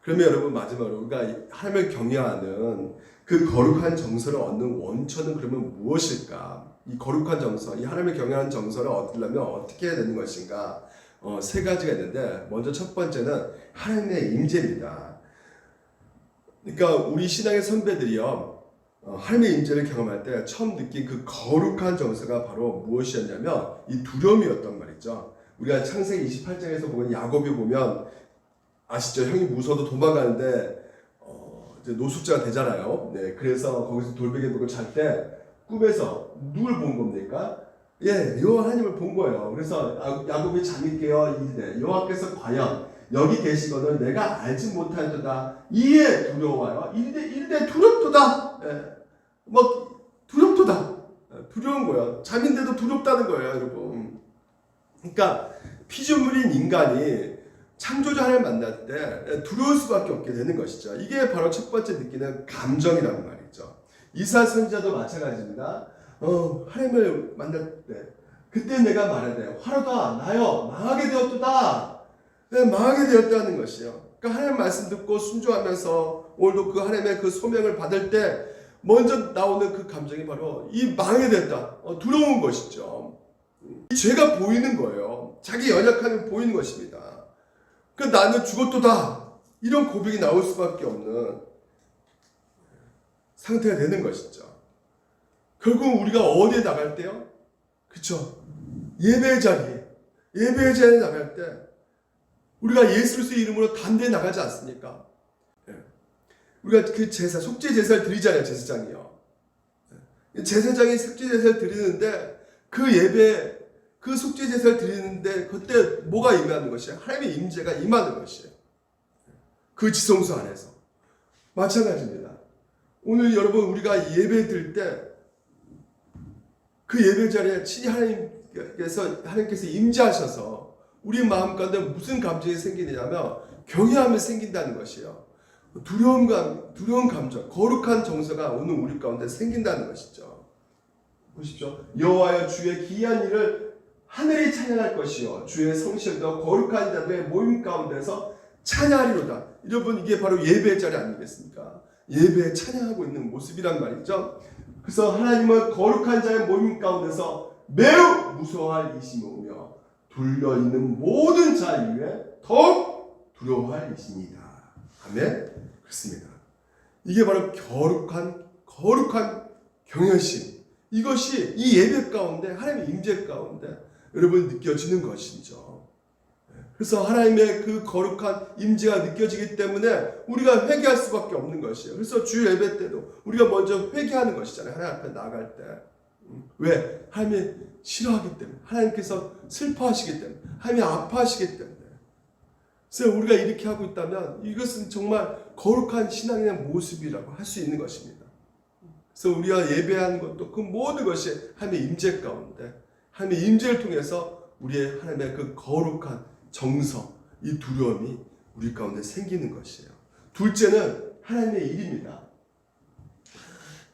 그러면 여러분 마지막으로 우리가 하나님을 경외하는 그 거룩한 정서를 얻는 원천은 그러면 무엇일까? 이 거룩한 정서, 이 하나님을 경외하는 정서를 얻으려면 어떻게 해야 되는 것인가? 세 가지가 있는데 먼저 첫 번째는 하나님의 임재입니다. 그러니까 우리 신앙의 선배들이요, 하나님의 임재를 경험할 때 처음 느낀 그 거룩한 정서가 바로 무엇이었냐면 이 두려움이었단 말이죠. 우리가 창세기 28장에서 보면 야곱이 보면 아시죠? 형이 무서워도 도망가는데 이제 노숙자가 되잖아요. 그래서 거기서 돌베개 들고 잘 때 꿈에서 누굴 본 겁니까? 여호와 하나님을 본 거예요. 그래서 야곱이 잠이 깨어 이르되 여호와께서 과연 여기 계시거늘 내가 알지 못하였도다. 이에 두려워요. 이르되 두렵도다. 두렵도다. 두려운 거예요. 잠인데도 두렵다는 거예요, 여러분. 그러니까 피조물인 인간이 창조주 하나님을 만날 때 두려울 수밖에 없게 되는 것이죠. 이게 바로 첫 번째 느끼는 감정이라는 말이죠. 이사야 선지자도 마찬가지입니다. 하나님을 만날 때 그때 내가 말하되 화로가 나여 망하게 되었도다. 망하게 되었다는 것이요. 그러니까 하나님 말씀 듣고 순종하면서 오늘도 그 하나님의 그 소명을 받을 때 먼저 나오는 그 감정이 바로 이 망하게 되었다. 두려운 것이죠. 이 죄가 보이는 거예요. 자기 연약함이 보이는 것입니다. 그러니까 나는 죽었도다. 이런 고백이 나올 수밖에 없는 상태가 되는 것이죠. 결국 우리가 어디에 나갈 때요? 그렇죠? 예배의 자리에 나갈 때 우리가 예수 그리스도의 이름으로 담대히 나가지 않습니까? 예. 우리가 그 제사, 속죄 제사를 드리잖아요, 제사장이요. 예. 제사장이 속죄 제사를 드리는데 그 예배, 그 속죄 제사를 드리는데 그때 뭐가 임하는 것이에요? 하나님의 임재가 임하는 것이에요. 그 지성소 안에서. 마찬가지입니다. 오늘 여러분 우리가 예배 드릴 때 그 예배 자리에 친히 하나님께서 임재하셔서 우리 마음 가운데 무슨 감정이 생기느냐면 경외함이 생긴다는 것이에요. 두려운 감정, 거룩한 정서가 오늘 우리 가운데 생긴다는 것이죠. 보십시오. 여호와여 주의 기이한 일을 하늘이 찬양할 것이요 주의 성실도 거룩한 자들의 모임 가운데서 찬양하리로다. 여러분 이게 바로 예배의 자리 아니겠습니까? 예배에 찬양하고 있는 모습이란 말이죠. 그래서 하나님은 거룩한 자의 모임 가운데서 매우 무서워할 이심이오며 둘러있는 모든 자 이외에 더욱 두려워할 이십니다. 아멘. 그렇습니다. 이게 바로 거룩한 경외심. 이것이 이 예배 가운데 하나님의 임재 가운데 여러분 느껴지는 것이죠. 그래서 하나님의 그 거룩한 임재가 느껴지기 때문에 우리가 회개할 수밖에 없는 것이에요. 그래서 주 예배 때도 우리가 먼저 회개하는 것이잖아요. 하나님 앞에 나갈 때. 왜? 하나님이 싫어하기 때문에, 하나님께서 슬퍼하시기 때문에, 하나님이 아파하시기 때문에. 그래서 우리가 이렇게 하고 있다면 이것은 정말 거룩한 신앙의 모습이라고 할 수 있는 것입니다. 그래서 우리가 예배하는 것도 그 모든 것이 하나님의 임재 가운데, 하나님의 임재를 통해서 우리의 하나님의 그 거룩한 정서, 이 두려움이 우리 가운데 생기는 것이에요. 둘째는 하나님의 일입니다.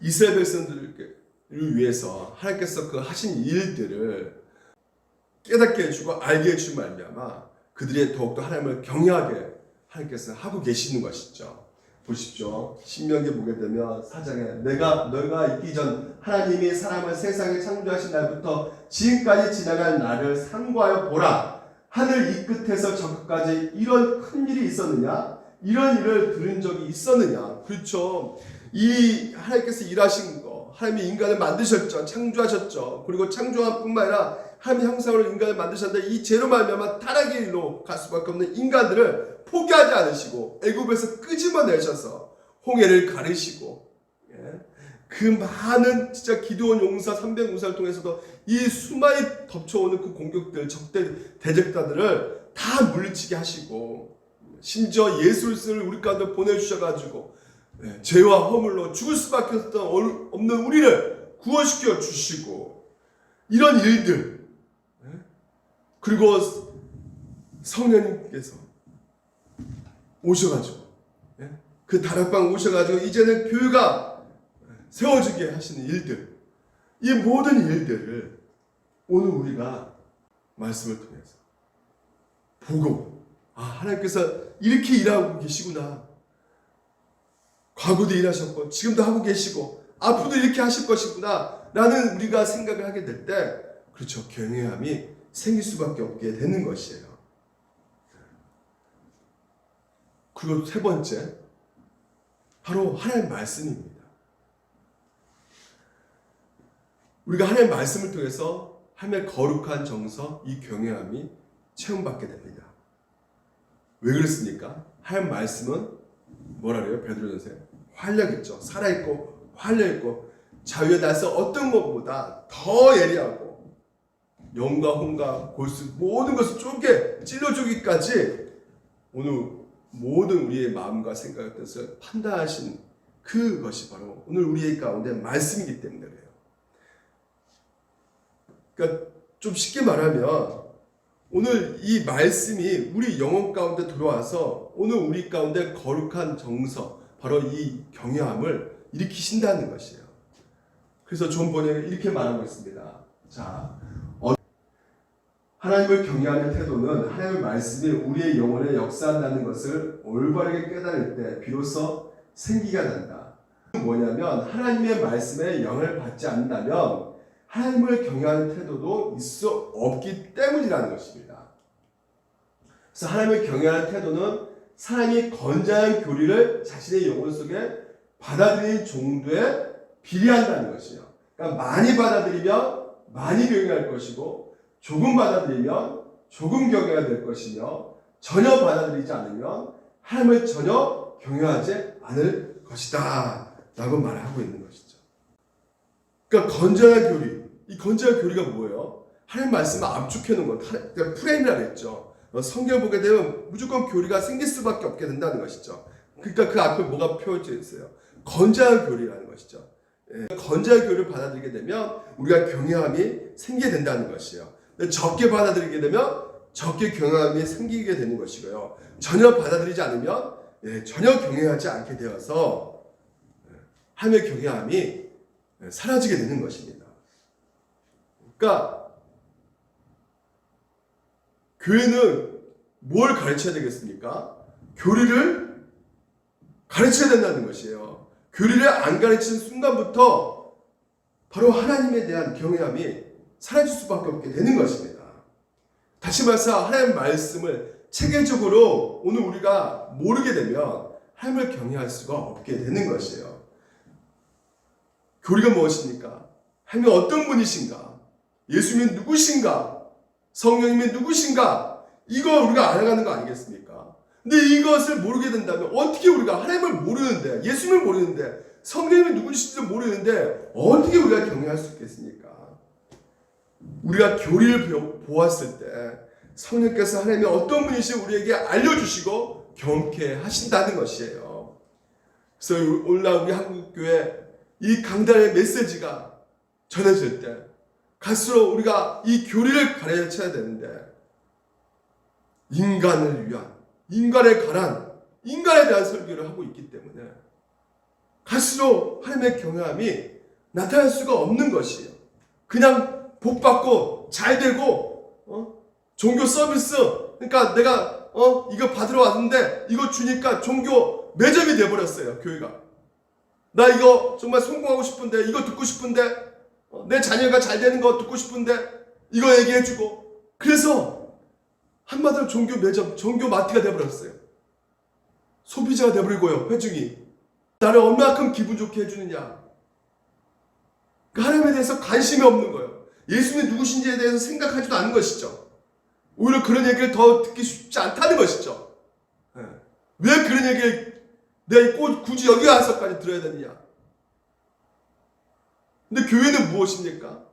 이스라엘 백성들을 위해서 하나님께서 그 하신 일들을 깨닫게 해주고 알게 해주신 말미암아 그들이 더욱더 하나님을 경외하게 하나님께서 하고 계시는 것이죠. 보십시오. 신명기 보게 되면 4장에 너가 있기 전 하나님이 사람을 세상에 창조하신 날부터 지금까지 지나간 날을 상고하여 보라. 하늘 이 끝에서 저 끝까지 이런 큰 일이 있었느냐? 이런 일을 들은 적이 있었느냐? 그렇죠. 이 하나님께서 일하신 거, 하나님이 인간을 만드셨죠. 창조하셨죠. 그리고 창조한 뿐만 아니라 하나님의 형상으로 인간을 만드셨는데 이 죄로 말미암아 타락의 일로 갈 수밖에 없는 인간들을 포기하지 않으시고 애굽에서 끄집어내셔서 홍해를 가르시고, 그 많은 진짜 기드온 용사 300무사를 통해서도 이 수많이 덮쳐오는 그 공격들, 대적자들을 다 물리치게 하시고, 심지어 예수를 우리 가운데 보내주셔가지고 죄와 허물로 죽을 수밖에 없는 우리를 구원시켜 주시고, 이런 일들, 그리고 성령님께서 오셔가지고 그 다락방 오셔가지고 이제는 교회가 세워지게 하시는 일들, 이 모든 일들을 오늘 우리가 말씀을 통해서 보고, 하나님께서 이렇게 일하고 계시구나. 과거도 일하셨고 지금도 하고 계시고 앞으로도 이렇게 하실 것이구나 라는 우리가 생각을 하게 될 때, 그렇죠, 경외함이 생길 수밖에 없게 되는 것이에요. 그리고 세 번째, 바로 하나님의 말씀입니다. 우리가 하나님의 말씀을 통해서 하나님의 거룩한 정서, 이 경외함이 체험받게 됩니다. 왜 그렇습니까? 하나님의 말씀은 뭐라 그래요? 베드로전서에 활력있죠. 살아있고 활력있고 자유의 날서 어떤 것보다 더 예리하고 영과 혼과 골수 모든 것을 쪼개 찔러주기까지 오늘 모든 우리의 마음과 생각에 대해서 판단하신 그것이 바로 오늘 우리의 가운데 말씀이기 때문에 그래요. 그러니까 좀 쉽게 말하면 오늘 이 말씀이 우리 영혼 가운데 들어와서 오늘 우리 가운데 거룩한 정서, 바로 이 경외함을 일으키신다는 것이에요. 그래서 존 번역은 이렇게 말하고 있습니다. 자, 하나님을 경외하는 태도는 하나님의 말씀이 우리의 영혼에 역사한다는 것을 올바르게 깨달을 때 비로소 생기가 난다. 뭐냐면 하나님의 말씀에 영향을 받지 않는다면 하나님을 경외하는 태도도 있을 수 없기 때문이라는 것입니다. 그래서 하나님을 경외하는 태도는 사람이 건장한 교리를 자신의 영혼 속에 받아들이는 정도에 비례한다는 것이에요. 그러니까 많이 받아들이면 많이 경외할 것이고 조금 받아들이면 조금 경외가 될 것이며 전혀 받아들이지 않으면 하나님을 전혀 경외하지 않을 것이다 라고 말하고 있는 것이죠. 그러니까 건전한 교리, 이 건전한 교리가 뭐예요? 하나님 말씀을 압축해 놓은 것, 그러니까 프레임이라고 했죠. 성경 보게 되면 무조건 교리가 생길 수밖에 없게 된다는 것이죠. 그러니까 그 앞에 뭐가 표현되어 있어요? 건전한 교리라는 것이죠. 건전한 교리를 받아들이게 되면 우리가 경외함이 생기게 된다는 것이에요. 적게 받아들이게 되면 적게 경외함이 생기게 되는 것이고요. 전혀 받아들이지 않으면 전혀 경외하지 않게 되어서 하나님의 경외함이 사라지게 되는 것입니다. 그러니까 교회는 뭘 가르쳐야 되겠습니까? 교리를 가르쳐야 된다는 것이에요. 교리를 안 가르치는 순간부터 바로 하나님에 대한 경외함이 사라질 수밖에 없게 되는 것입니다. 다시 말해서 하나님 말씀을 체계적으로 오늘 우리가 모르게 되면 하나님을 경외할 수가 없게 되는 것이에요. 교리가 무엇입니까? 하나님이 어떤 분이신가? 예수님이 누구신가? 성령님이 누구신가? 이거 우리가 알아가는 거 아니겠습니까? 근데 이것을 모르게 된다면 어떻게 우리가 하나님을 모르는데, 예수님을 모르는데, 성령님이 누구신지도 모르는데 어떻게 우리가 경외할 수 있겠습니까? 우리가 교리를 보았을 때 성령께서 하나님이 어떤 분이신지 우리에게 알려주시고 경케 하신다는 것이에요. 그래서 오늘날 우리 한국교회 이 강단의 메시지가 전해질 때 갈수록 우리가 이 교리를 가르쳐야 되는데 인간을 위한, 인간에 관한, 인간에 대한 설교를 하고 있기 때문에 갈수록 하나님의 경외함이 나타날 수가 없는 것이에요. 그냥 복받고 잘되고 종교 서비스, 그러니까 내가 이거 받으러 왔는데 이거 주니까 종교 매점이 돼버렸어요. 교회가. 나 이거 정말 성공하고 싶은데, 이거 듣고 싶은데, 내 자녀가 잘 되는 거 듣고 싶은데 이거 얘기해주고, 그래서 한마디로 종교 매점, 종교 마트가 돼버렸어요. 소비자가 돼버리고요. 회중이 나를 얼마큼 기분 좋게 해주느냐, 하나님에 대해서 관심이 없는 거예요. 예수님이 누구신지에 대해서 생각하지도 않는 것이죠. 오히려 그런 얘기를 더 듣기 쉽지 않다는 것이죠. 왜 그런 얘기를 내가 굳이 여기 와서까지 들어야 되느냐. 근데 교회는 무엇입니까?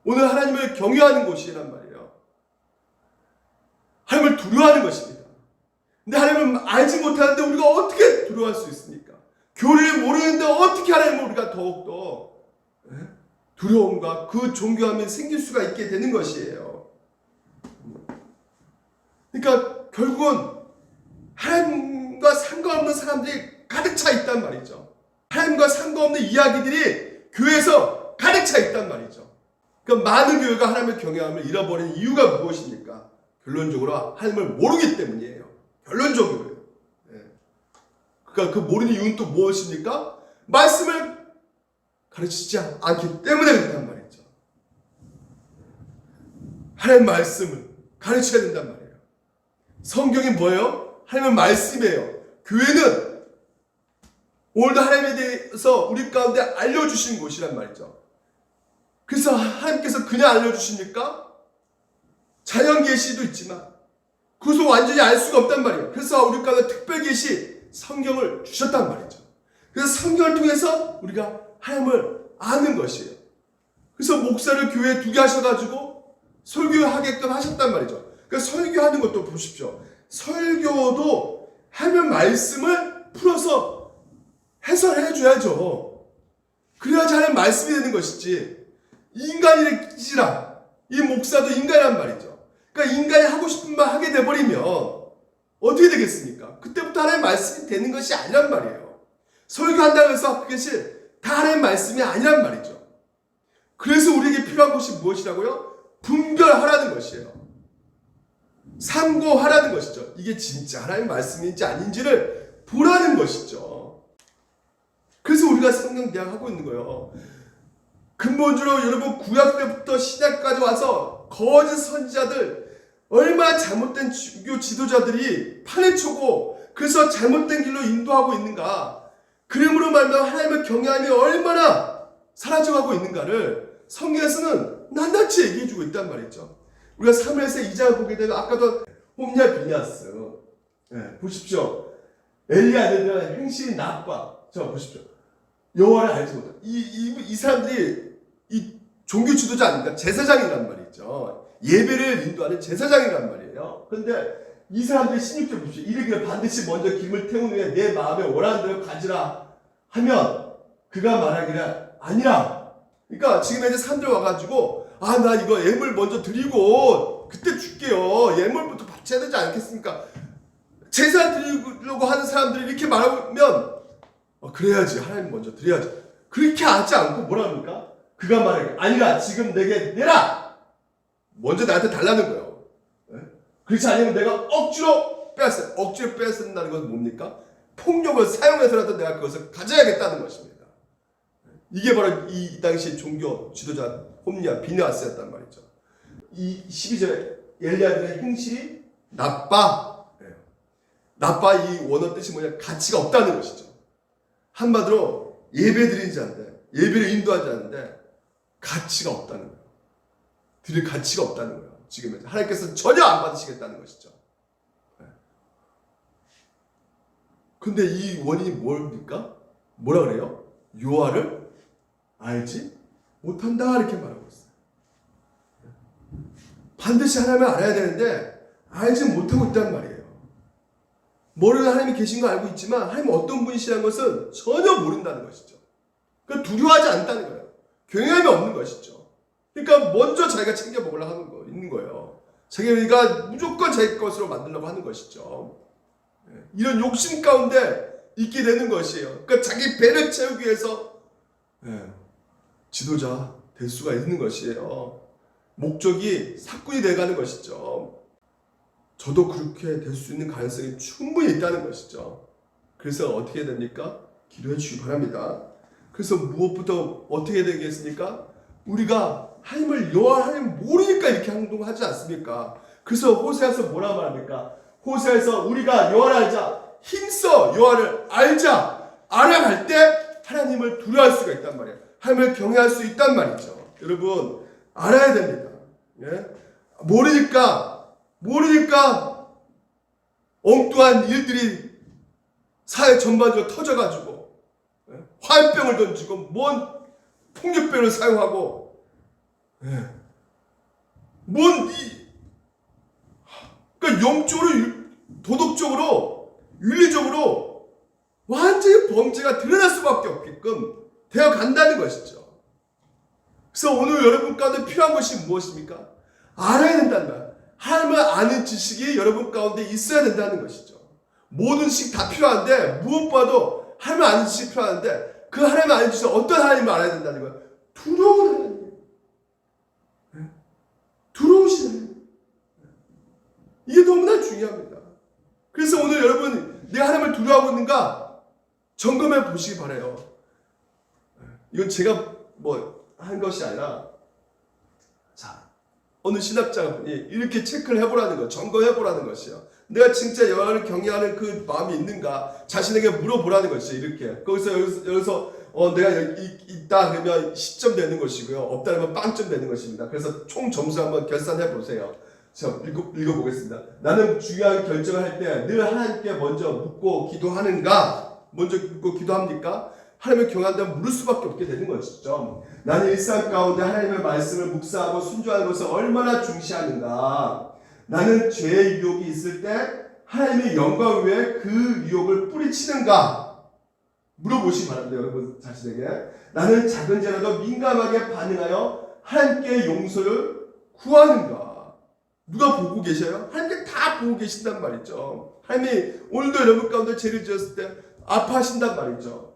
오늘 하나님을 경외하는 곳이란 말이에요. 하나님을 두려워하는 것입니다. 근데 하나님을 알지 못하는데 우리가 어떻게 두려워할 수 있습니까? 교리를 모르는데 어떻게 하나님을 우리가 더욱더 두려움과 그 존경함이 생길 수가 있게 되는 것이에요. 그러니까 결국은 하나님과 상관없는 사람들이 가득 차 있단 말이죠. 하나님과 상관없는 이야기들이 교회에서 가득 차 있단 말이죠. 그러니까 많은 교회가 하나님의 경외함을 잃어버린 이유가 무엇입니까? 결론적으로 하나님을 모르기 때문이에요. 결론적으로요. 그러니까 그 모르는 이유는 또 무엇입니까? 말씀을 가르치지 않기 때문에 그렇단 말이죠. 하나님 말씀을 가르쳐야 된단 말이에요. 성경이 뭐예요? 하나님의 말씀이에요. 교회는 오늘도 하나님에 대해서 우리 가운데 알려주신 곳이란 말이죠. 그래서 하나님께서 그냥 알려주십니까? 자연 계시도 있지만 그것을 완전히 알 수가 없단 말이에요. 그래서 우리 가운데 특별 계시 성경을 주셨단 말이죠. 그래서 성경을 통해서 우리가 하나님을 아는 것이에요. 그래서 목사를 교회에 두게 하셔가지고 설교하게끔 하셨단 말이죠. 그러니까 설교하는 것도 보십시오. 설교도 하나님의 말씀을 풀어서 해설해 줘야죠. 그래야지 하나님 말씀이 되는 것이지. 인간이지라, 이 목사도 인간이란 말이죠. 그러니까 인간이 하고 싶은 말 하게 돼버리면 어떻게 되겠습니까? 그때부터 하나님 말씀이 되는 것이 아니란 말이에요. 설교한다고 해서 그것이 다 하나님 말씀이 아니란 말이죠. 그래서 우리에게 필요한 것이 무엇이라고요? 분별하라는 것이에요. 삼고하라는 것이죠. 이게 진짜 하나님 말씀인지 아닌지를 보라는 것이죠. 그래서 우리가 성경 대학하고 있는 거예요. 근본적으로 여러분 구약 때부터 신약까지 와서 거짓 선지자들, 얼마나 잘못된 주교 지도자들이 판을 치고 그래서 잘못된 길로 인도하고 있는가, 그러므로 말미암아 하나님의 경외함이 얼마나 사라져가고 있는가를 성경에서는 낱낱이 얘기해주고 있단 말이죠. 우리가 사무엘서 2장을 보게 되면 아까도 홈리아 비니아스. 보십시오. 엘리 아들들의 행실이 나빠. 자 보십시오. 여호와를 알지 못해. 이 사람들이 이 종교 지도자 아닙니까? 제사장이란 말이죠. 예배를 인도하는 제사장이란 말이에요. 그런데 이 사람들이 16절 보십시오. 이르기를 반드시 먼저 기름을 태운 후에 내 마음에 원하는 대로 가지라 하면 그가 말하기를 아니라. 그러니까 지금 이제 사람들 와가지고 나 이거 예물 먼저 드리고 그때 줄게요. 예물부터 바쳐야 되지 않겠습니까? 제사 드리려고 하는 사람들이 이렇게 말하면 그래야지. 하나님 먼저 드려야지. 그렇게 하지 않고 뭐라 합니까? 그가 말하기를 아니라 지금 내게 내라. 먼저 나한테 달라는 거예요. 그렇지 않으면 내가 억지로 빼앗어. 억지로 빼앗는다는 것은 뭡니까? 폭력을 사용해서라도 내가 그것을 가져야겠다는 것입니다. 이게 바로 이 당시 종교 지도자 홈리아 비느하스였단 말이죠. 이 12절에 엘리야들의 행실이 나빠. 나빠. 이 원어 뜻이 뭐냐? 가치가 없다는 것이죠. 한마디로 예배 드리는 자인데, 예배를 인도하지 않는데 가치가 없다는 거예요. 드릴 가치가 없다는 거예요. 지금 하나님께서 전혀 안 받으시겠다는 것이죠. 근데 이 원인이 뭡니까? 뭐라 그래요? 여호와를 알지 못한다 이렇게 말하고 있어요. 반드시 하나님을 알아야 되는데 알지 못하고 있단 말이에요. 모르는 하나님이 계신 거 알고 있지만 하나님은 어떤 분이시라는 것은 전혀 모른다는 것이죠. 그러니까 두려워하지 않다는 거예요. 경외함이 없는 것이죠. 그러니까 먼저 자기가 챙겨 먹으려고 하는 거 있는 거예요. 자기가 무조건 자기 것으로 만들려고 하는 것이죠. 이런 욕심 가운데 있게 되는 것이에요. 그러니까 자기 배를 채우기 위해서 지도자 될 수가 있는 것이에요. 목적이 사꾼이 돼가는 것이죠. 저도 그렇게 될 수 있는 가능성이 충분히 있다는 것이죠. 그래서 어떻게 됩니까? 기도해 주시기 바랍니다. 그래서 무엇부터 어떻게 되겠습니까? 우리가 하나님을 여호와 하나님 모르니까 이렇게 행동하지 않습니까? 그래서 호세아서 뭐라 말합니까? 호세아서 우리가 여호와를 알자. 힘써 여호와를 알자. 알아갈 때 하나님을 두려워할 수가 있단 말이에요. 하나님을 경외할 수 있단 말이죠. 여러분 알아야 됩니다. 모르니까 엉뚱한 일들이 사회 전반적으로 터져가지고 화염병을 던지고 뭔 폭력병을 사용하고 그러니까 영적으로 도덕적으로 윤리적으로 완전히 범죄가 드러날 수밖에 없게끔 되어 간다는 것이죠. 그래서 오늘 여러분 가운데 필요한 것이 무엇입니까? 알아야 된다는 거야. 하나님을 아는 지식이 여러분 가운데 있어야 된다는 것이죠. 모든 지식 다 필요한데 무엇보다도 하나님을 아는 지식이 필요한데 그 하나님을 아는 지식은 어떤 하나님을 알아야 된다는 거예요. 두려운 하나님. 두려우신 하나님. 이게 너무나 중요합니다. 그래서 오늘 여러분 내가 하나님을 두려워하고 있는가 점검해 보시기 바라요. 이건 제가 한 것이 아니라 어느 신학자분이 이렇게 체크를 해보라는 거, 점검해보라는 것이요. 내가 진짜 여호와를 경외하는 그 마음이 있는가 자신에게 물어보라는 것이죠. 이렇게 여기서 내가 있다 그러면 10점 되는 것이고요. 없다 그러면 빵점 되는 것입니다. 그래서 총 점수 한번 결산해 보세요. 자, 읽어보겠습니다. 나는 중요한 결정을 할 때 늘 하나님께 먼저 묻고 기도하는가? 먼저 묻고 기도합니까? 하나님을 경외한다면 물을 수밖에 없게 되는 것이죠. 나는 일상 가운데 하나님의 말씀을 묵상하고 순종하는 것을 얼마나 중시하는가. 나는 죄의 유혹이 있을 때 하나님의 영광 위에 그 유혹을 뿌리치는가. 물어보시기 바랍니다. 여러분 자신에게. 나는 작은 죄라도 민감하게 반응하여 하나님께 용서를 구하는가. 누가 보고 계셔요? 하나님께 다 보고 계신단 말이죠. 하나님이 오늘도 여러분 가운데 죄를 지었을 때 아파하신단 말이죠.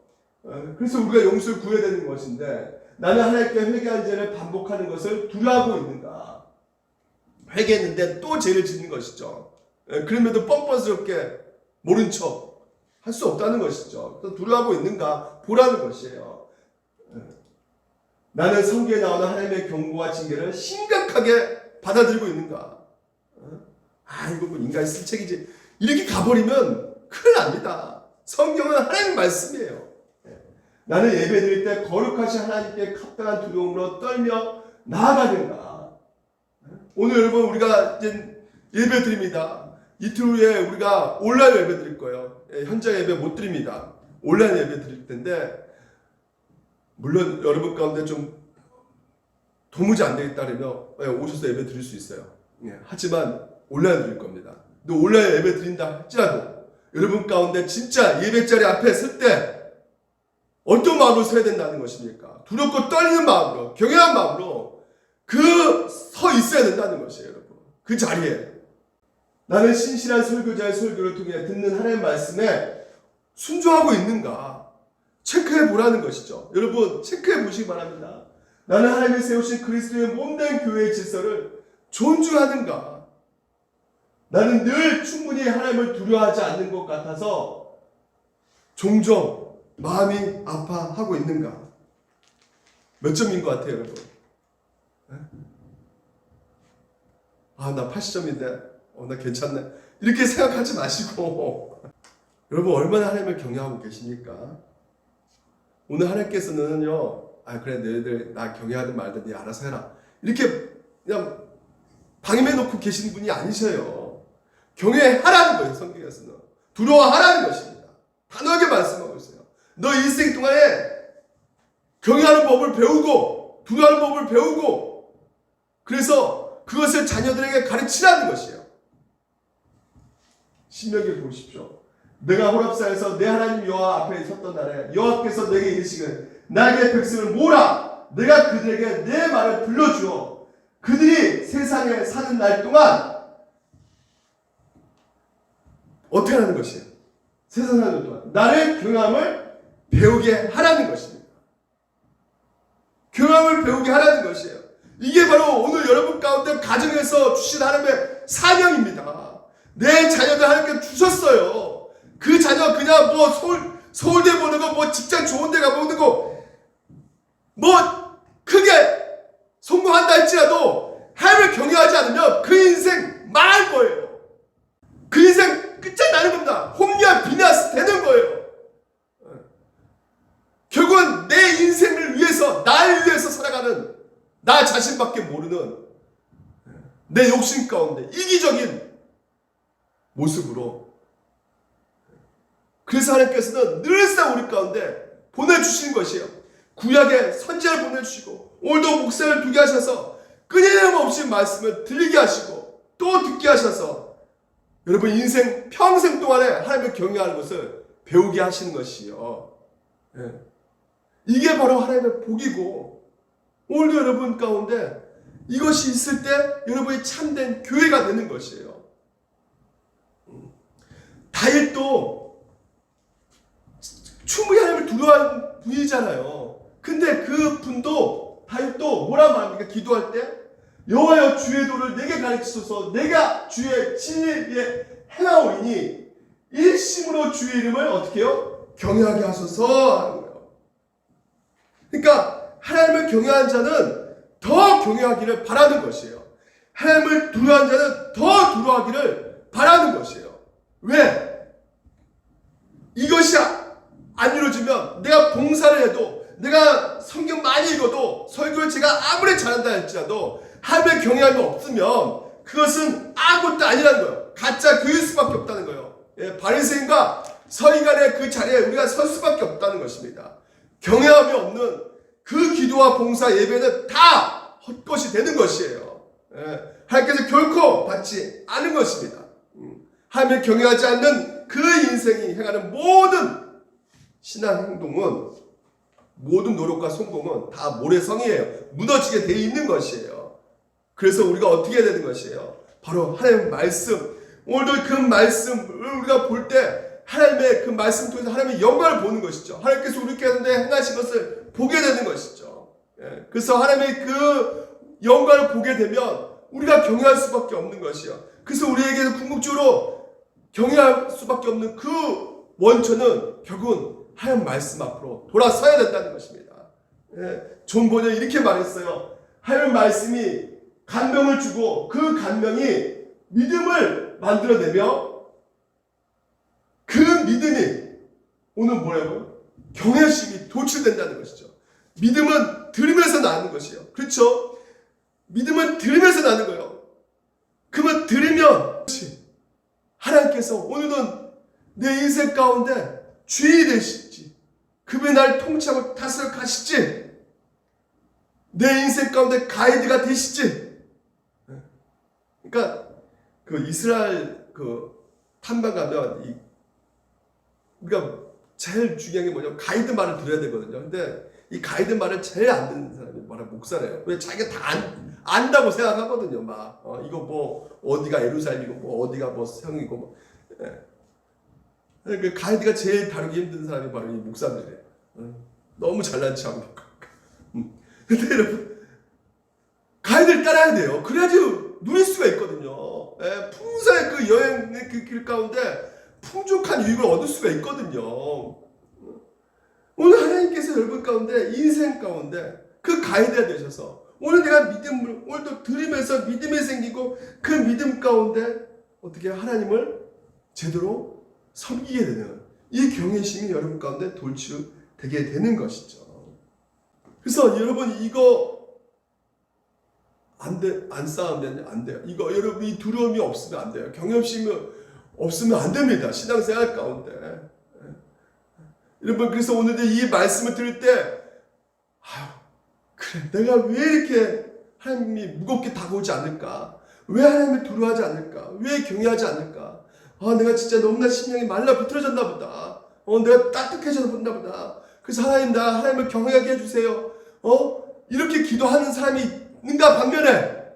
그래서 우리가 용서를 구해야 되는 것인데 나는 하나님께 회개한 죄를 반복하는 것을 두려워하고 있는가. 회개했는데 또 죄를 짓는 것이죠. 그럼에도 뻔뻔스럽게 모른 척 할 수 없다는 것이죠. 두려워하고 있는가 보라는 것이에요. 나는 성경에 나오는 하나님의 경고와 징계를 심각하게 받아들이고 있는가. 이거 뭐 인간이 쓴 책이지. 이렇게 가버리면 큰일 납니다. 성경은 하나님의 말씀이에요. 나는 예배 드릴 때 거룩하신 하나님께 합당한 두려움으로 떨며 나아가는가. 오늘 여러분 우리가 이제 예배 드립니다. 이틀 후에 우리가 온라인 예배 드릴 거예요. 현장 예배 못 드립니다. 온라인 예배 드릴 텐데, 물론 여러분 가운데 좀 도무지 안 되겠다면 오셔서 예배 드릴 수 있어요. 하지만 온라인 드릴 겁니다. 근데 온라인 예배 드린다 할지라도 여러분 가운데 진짜 예배자리 앞에 설 때 어떤 마음으로 서야 된다는 것입니까? 두렵고 떨리는 마음으로, 경외한 마음으로 서 있어야 된다는 것이에요, 여러분. 그 자리에. 나는 신실한 설교자의 설교를 통해 듣는 하나님의 말씀에 순종하고 있는가 체크해 보라는 것이죠. 여러분 체크해 보시기 바랍니다. 나는 하나님이 세우신 그리스도의 몸된 교회의 질서를 존중하는가? 나는 늘 충분히 하나님을 두려워하지 않는 것 같아서 종종 마음이 아파하고 있는가? 몇 점인 것 같아요, 여러분? 나 80점인데 나 괜찮네. 이렇게 생각하지 마시고 여러분 얼마나 하나님을 경외하고 계십니까? 오늘 하나님께서는요, 그래 너희들 나 경외하든 말든 네 알아서 해라, 이렇게 그냥 방임해 놓고 계신 분이 아니셔요. 경외하라는 거예요. 성경에서는 두려워하라는 것입니다. 단호하게 말씀하고 있어요. 너 일생 동안에 경외하는 법을 배우고 두려워하는 법을 배우고 그래서 그것을 자녀들에게 가르치라는 것이에요. 신명기 보십시오. 내가 호랍산에서 내 하나님 여호와 앞에 섰던 날에 여호와께서 내게 이르시기를 나에게 백성을 모으라. 내가 그들에게 내 말을 불러주어 그들이 세상에 사는 날 동안 어떻게 하는 것이에요? 세상에 사는 날 동안 나를 경외함을 배우게 하라는 것입니다. 경외함을 배우게 하라는 것이에요. 이게 바로 오늘 여러분 가운데 가정에서 주신 하나님의 사명입니다. 내 자녀들 하나님께 주셨어요. 그 자녀 그냥 뭐 서울대 보는 거, 뭐 직장 좋은 데 가보는 거, 뭐 크게 성공한다 할지라도 하나님을 경외하지 않으면 그 인생 망할 거예요. 그 인생 끝장나는 겁니다. 홈리아 비나스 되는 거예요. 결국은 내 인생을 위해서, 나를 위해서 살아가는 나 자신밖에 모르는 내 욕심 가운데 이기적인 모습으로, 그래서 하나님께서는 늘상 우리 가운데 보내주시는 것이에요. 구약에 선지자를 보내주시고 오늘도 목사를 두게 하셔서 끊임없이 말씀을 들리게 하시고 또 듣게 하셔서 여러분 인생 평생 동안에 하나님을 경외하는 것을 배우게 하시는 것이요. 이게 바로 하나님의 복이고, 오늘도 여러분 가운데 이것이 있을 때 여러분이 참된 교회가 되는 것이에요. 다윗도 충분히 하나님을 두려워하는 분이잖아요. 근데 그 분도, 다윗도 뭐라 말합니까? 기도할 때 여호와여 주의 도를 내게 가르치소서. 내가 주의 진리에 위해 행하오리니 일심으로 주의 이름을 어떻게 해요? 경외하게 하소서 하는 거예요. 그러니까 하나님을 경외하는 자는 더 경외하기를 바라는 것이에요. 하나님을 두려워하는 자는 더 두려워하기를 바라는 것이에요. 왜? 이것이 안 이루어지면 내가 봉사를 해도, 내가 성경 많이 읽어도, 설교를 제가 아무리 잘한다 할지라도 하나님의 경외함이 없으면 그것은 아무것도 아니라는 거예요. 가짜 교일 수밖에 없다는 거예요. 바리새인과 서인간의 그 자리에 우리가 설 수밖에 없다는 것입니다. 경외함이 없는 그 기도와 봉사 예배는 다 헛것이 되는 것이에요. 하나님께서 결코 받지 않은 것입니다. 하나님을 경외하지 않는 그 인생이 행하는 모든 신앙 행동은, 모든 노력과 성공은 다 모래성이에요. 무너지게 되어 있는 것이에요. 그래서 우리가 어떻게 해야 되는 것이에요? 바로 하나님의 말씀, 오늘도 그 말씀을 우리가 볼 때 하나님의 그 말씀 통해서 하나님의 영광을 보는 것이죠. 하나님께서 우리 가운데 행하신 것을 보게 되는 것이죠. 그래서 하나님의 그 영광을 보게 되면 우리가 경외할 수밖에 없는 것이요. 그래서 우리에게 궁극적으로 경외할 수밖에 없는 그 원천은 결국은 하나님 말씀 앞으로 돌아서야 된다는 것입니다. 존 보녀 이렇게 말했어요. 하나님 말씀이 간명을 주고 그 간명이 믿음을 만들어내며 그 믿음이 오늘 뭐라고요? 경외심이 도출된다는 것이죠. 믿음은 들으면서 나는 것이에요. 그렇죠? 믿음은 들으면서 나는 거예요. 그러면 들으면 하나님께서 오늘은 내 인생 가운데 주인이 되시지, 그분이 나를 통치하고 다스려 가시지, 내 인생 가운데 가이드가 되시지. 그러니까 그 이스라엘 그 탐방 가면 우리가 제일 중요한 게 뭐냐면 가이드 말을 들어야 되거든요. 근데 이 가이드 말을 제일 안 듣는 사람이 말하면 목사래요. 왜? 자기가 다 안다고 생각하거든요. 막 이거 뭐 어디가 예루살렘이고 뭐 어디가 뭐 성이고 뭐. 그 가이드가 제일 다루기 힘든 사람이 바로 이 목사들이에요. 너무 잘난 척하고. 근데 여러분, 가이드를 따라야 돼요. 그래야지 누릴 수가 있거든요. 풍사의 그 여행의 그 길 가운데 풍족한 유익을 얻을 수가 있거든요. 오늘 하나님께서 여러분 가운데, 인생 가운데 그 가이드가 되셔서 오늘 내가 믿음을 오늘도 들으면서 믿음이 생기고 그 믿음 가운데 어떻게 하나님을 제대로 섬기게 되는 이 경외심이 여러분 가운데 돌출되게 되는 것이죠. 그래서 여러분 이거 안 싸우면 안 돼요. 이거 여러분 이 두려움이 없으면 안 돼요. 경외심이 없으면 안 됩니다. 신앙생활 가운데. 여러분 그래서 오늘 이 말씀을 들을 때 그래 내가 왜 이렇게 하나님이 무겁게 다가오지 않을까? 왜 하나님을 두려워하지 않을까? 왜 경외하지 않을까? 내가 진짜 너무나 심령이 말라 비틀어졌나 보다. 내가 따뜻해졌나 보다. 그래서 하나님 나 하나님을 경외하게 해주세요. 이렇게 기도하는 사람이 있는가 반면에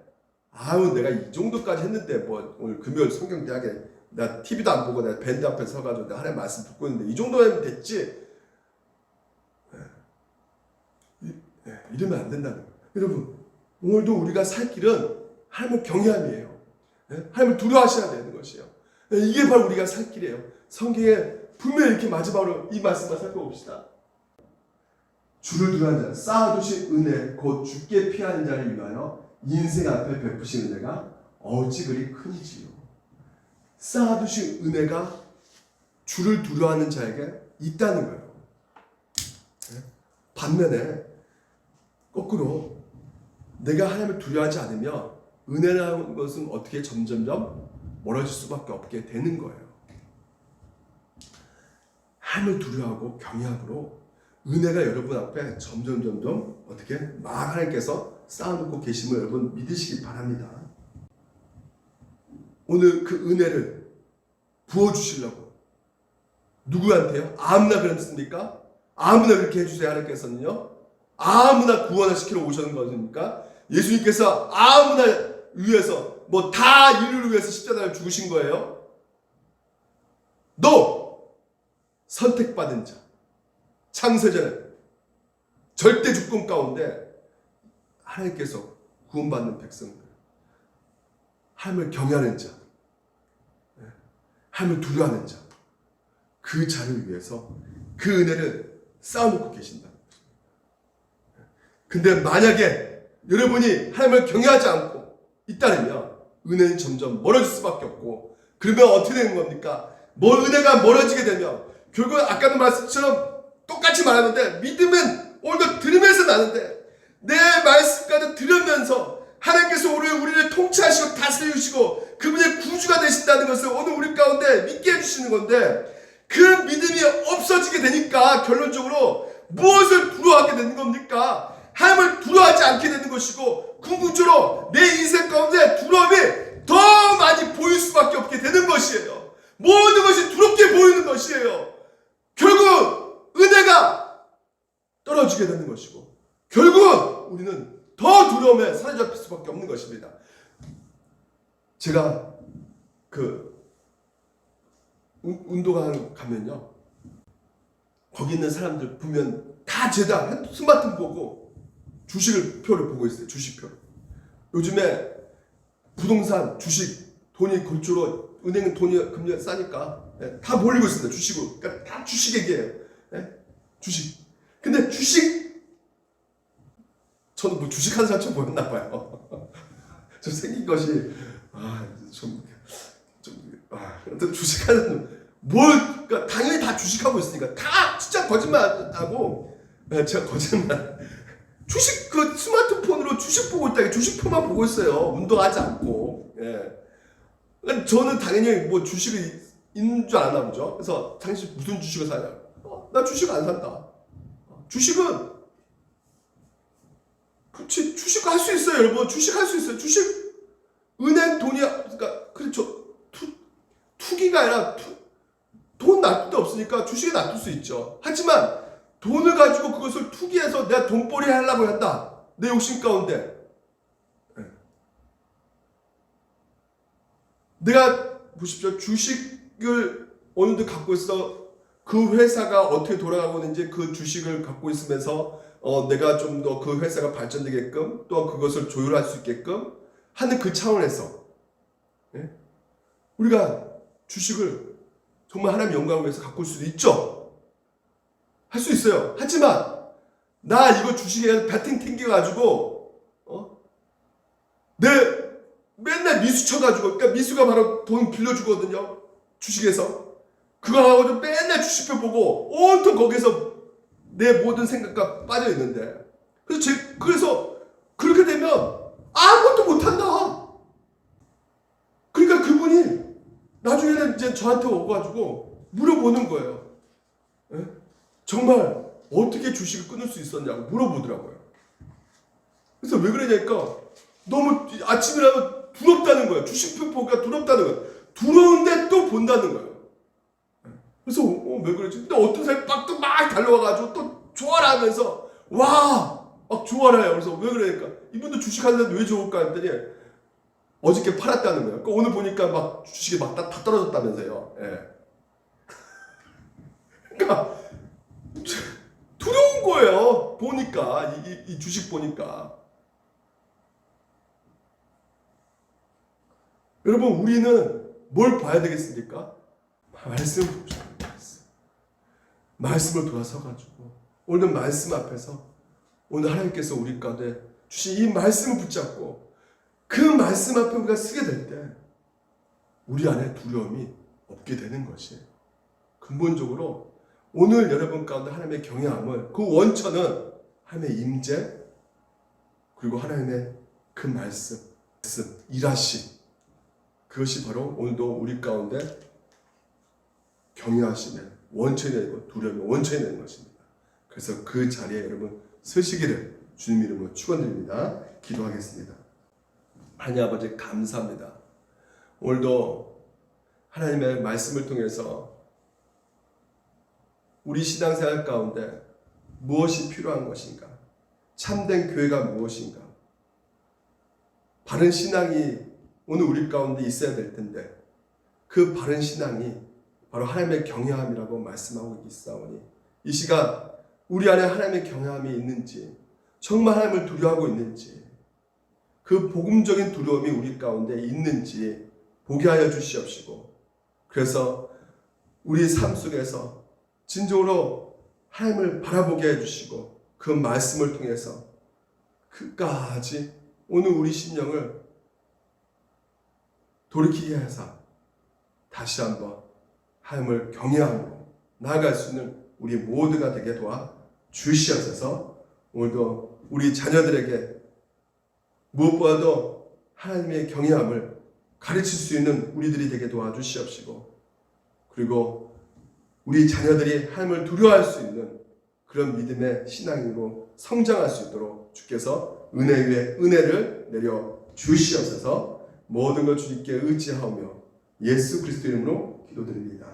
내가 이 정도까지 했는데 뭐 오늘 금요일 성경대학에 나 TV도 안 보고 내가 밴드 앞에 서가지고 내가 하나님 말씀 듣고 있는데 이 정도면 됐지. 이러면 안 된다는 거예요. 여러분 오늘도 우리가 살 길은 하나님을 경외함이에요. 하나님을 두려워하셔야 되는 것이에요. 이게 바로 우리가 살 길이에요. 성경에 분명히 이렇게 마지막으로 이 말씀만 살펴봅시다. 주를 두려워하는 자, 쌓아두신 은혜 곧 죽게 피하는 자를 위하여 인생 앞에 베푸신 은혜가 어찌 그리 크니지요. 쌓아두신 은혜가 주를 두려워하는 자에게 있다는 거예요. 반면에 거꾸로 내가 하나님을 두려워하지 않으면 은혜라는 것은 어떻게 점점점 멀어질 수밖에 없게 되는 거예요. 하나님을 두려워하고 경외함으로 은혜가 여러분 앞에 점점 어떻게 막 하나님께서 쌓아놓고 계심을 여러분 믿으시기 바랍니다. 오늘 그 은혜를 부어주시려고 누구한테요? 아무나 그랬습니까? 아무나 그렇게 해주세요 하나님께서는요? 아무나 구원을 시키러 오셨는 것입니까? 예수님께서 아무나 위해서 뭐 다 인류를 위해서 십자가를 죽으신 거예요? 너 선택받은 자, 창세전에 절대 주권 가운데 하나님께서 구원받는 백성들, 하나님을 경외하는 자, 하나님을 두려워하는 자, 그 자를 위해서 그 은혜를 쌓아놓고 계신다. 근데 만약에 여러분이 하나님을 경외하지 않고 있다면 은혜는 점점 멀어질 수밖에 없고, 그러면 어떻게 되는 겁니까? 은혜가 멀어지게 되면 결국 아까도 말씀처럼 똑같이 말하는데, 믿음은 오늘도 들으면서 나는데 내 말씀까지 들으면서 하나님께서 우리를 통치하시고 다스려주시고 그분의 구주가 되신다는 것을 오늘 우리 가운데 믿게 해주시는 건데, 그 믿음이 없어지게 되니까 결론적으로 무엇을 두려워하게 되는 겁니까? 하나님을 두려워하지 않게 되는 것이고, 궁극적으로 내 인생 가운데 두려움이 더 많이 보일 수밖에 없게 되는 것이에요. 모든 것이 두렵게 보이는 것이에요. 결국 은혜가 떨어지게 되는 것이고, 결국은 우리는 더 두려움에 사로잡힐 수밖에 없는 것입니다. 제가 운동장 가면요, 거기 있는 사람들 보면 다 죄다 스마트폰 보고 주식표를 보고 있어요. 주식표를. 요즘에 부동산, 주식, 돈이 골조로, 은행 돈이 금리가 싸니까 다 몰리고 있습니다. 주식으로. 그러니까 다 주식 얘기예요. 주식. 근데 저는 뭐 주식하는 사람처럼 보였나 봐요. 좀 생긴 것이 주식하는 그러니까 당연히 다 주식하고 있으니까 다 진짜 거짓말하고, 제가 거짓말. 주식 스마트폰으로 주식 보고 있다. 주식표만 보고 있어요. 운동하지 않고. 저는 당연히 뭐 주식을 있는 줄 아나 보죠. 그래서 당신 무슨 주식을 사냐? 나 주식 안 산다. 주식은 그렇지, 주식 할 수 있어요, 여러분. 주식 할 수 있어요. 주식 은행 돈이 그러니까 그렇죠. 투기가 아니라 돈 놔둘 데 없으니까 주식에 놔둘 수 있죠. 하지만 돈을 가지고 그것을 투기해서 내가 돈벌이 하려고 한다. 내 욕심 가운데. 내가 보십시오. 주식을 어느 정도 갖고 있어 그 회사가 어떻게 돌아가고 있는지 그 주식을 갖고 있으면서 내가 좀 더 그 회사가 발전되게끔 또 그것을 조율할 수 있게끔 하는 그 차원에서 우리가 주식을 정말 하나님의 영광을 위해서 갖고 올 수도 있죠. 할 수 있어요. 하지만 나 이거 주식에 배팅 튕겨가지고 내 맨날 미수 쳐가지고, 그러니까 미수가 바로 돈 빌려주거든요. 주식에서. 그거 하고 맨날 주식표 보고 온통 거기서 내 모든 생각과 빠져 있는데, 그래서 그렇게 되면 아무것도 못한다. 그러니까 그분이 나중에는 이제 저한테 오가지고 물어보는 거예요. 정말 어떻게 주식을 끊을 수 있었냐고 물어보더라고요. 그래서 왜 그러냐니까 너무 아침이라면 두렵다는 거예요. 주식표 보기가 두렵다는 거예요. 두려운데 또 본다는 거예요. 그래서 왜 그러지? 근데 어떤 사람이 막 달려와가지고 또 좋아라 하면서 막 좋아라 해요. 그래서 왜 그러니까 이분도 주식하는데 왜 좋을까 했더니 어저께 팔았다는 거예요. 그러니까 오늘 보니까 막 주식이 막 다 떨어졌다면서요. 그러니까 두려운 거예요. 보니까 이 주식 보니까. 여러분, 우리는 뭘 봐야 되겠습니까? 말씀을 보셔야 돼요. 말씀을 돌아서가지고 오늘 말씀 앞에서 오늘 하나님께서 우리 가운데 주신 이 말씀을 붙잡고 그 말씀 앞에 우리가 쓰게 될 때 우리 안에 두려움이 없게 되는 것이 근본적으로 오늘 여러분 가운데 하나님의 경외함을 그 원천은 하나님의 임재 그리고 하나님의 그 말씀 일하심 그것이 바로 오늘도 우리 가운데 경외하심의 원천이 되고 두려움의 원천이 되는 것입니다. 그래서 그 자리에 여러분 서시기를 주님 이름으로 축원드립니다. 기도하겠습니다. 하나님 아버지 감사합니다. 오늘도 하나님의 말씀을 통해서 우리 신앙생활 가운데 무엇이 필요한 것인가? 참된 교회가 무엇인가? 바른 신앙이 오늘 우리 가운데 있어야 될 텐데 그 바른 신앙이 바로 하나님의 경외함이라고 말씀하고 있사오니 이 시간 우리 안에 하나님의 경외함이 있는지 정말 하나님을 두려워하고 있는지 그 복음적인 두려움이 우리 가운데 있는지 보게 하여 주시옵시고 그래서 우리 삶 속에서 진정으로 하나님을 바라보게 해주시고 그 말씀을 통해서 끝까지 오늘 우리 심령을 돌이키게 하사 다시 한번 하나님을 경외함으로 나아갈 수 있는 우리 모두가 되게 도와 주시옵소서. 오늘도 우리 자녀들에게 무엇보다도 하나님의 경외함을 가르칠 수 있는 우리들이 되게 도와주시옵시고 그리고 우리 자녀들이 하나님을 두려워할 수 있는 그런 믿음의 신앙으로 성장할 수 있도록 주께서 은혜 위에 은혜를 내려 주시옵소서. 모든 것 주님께 의지하며 예수 그리스도 이름으로 기도드립니다.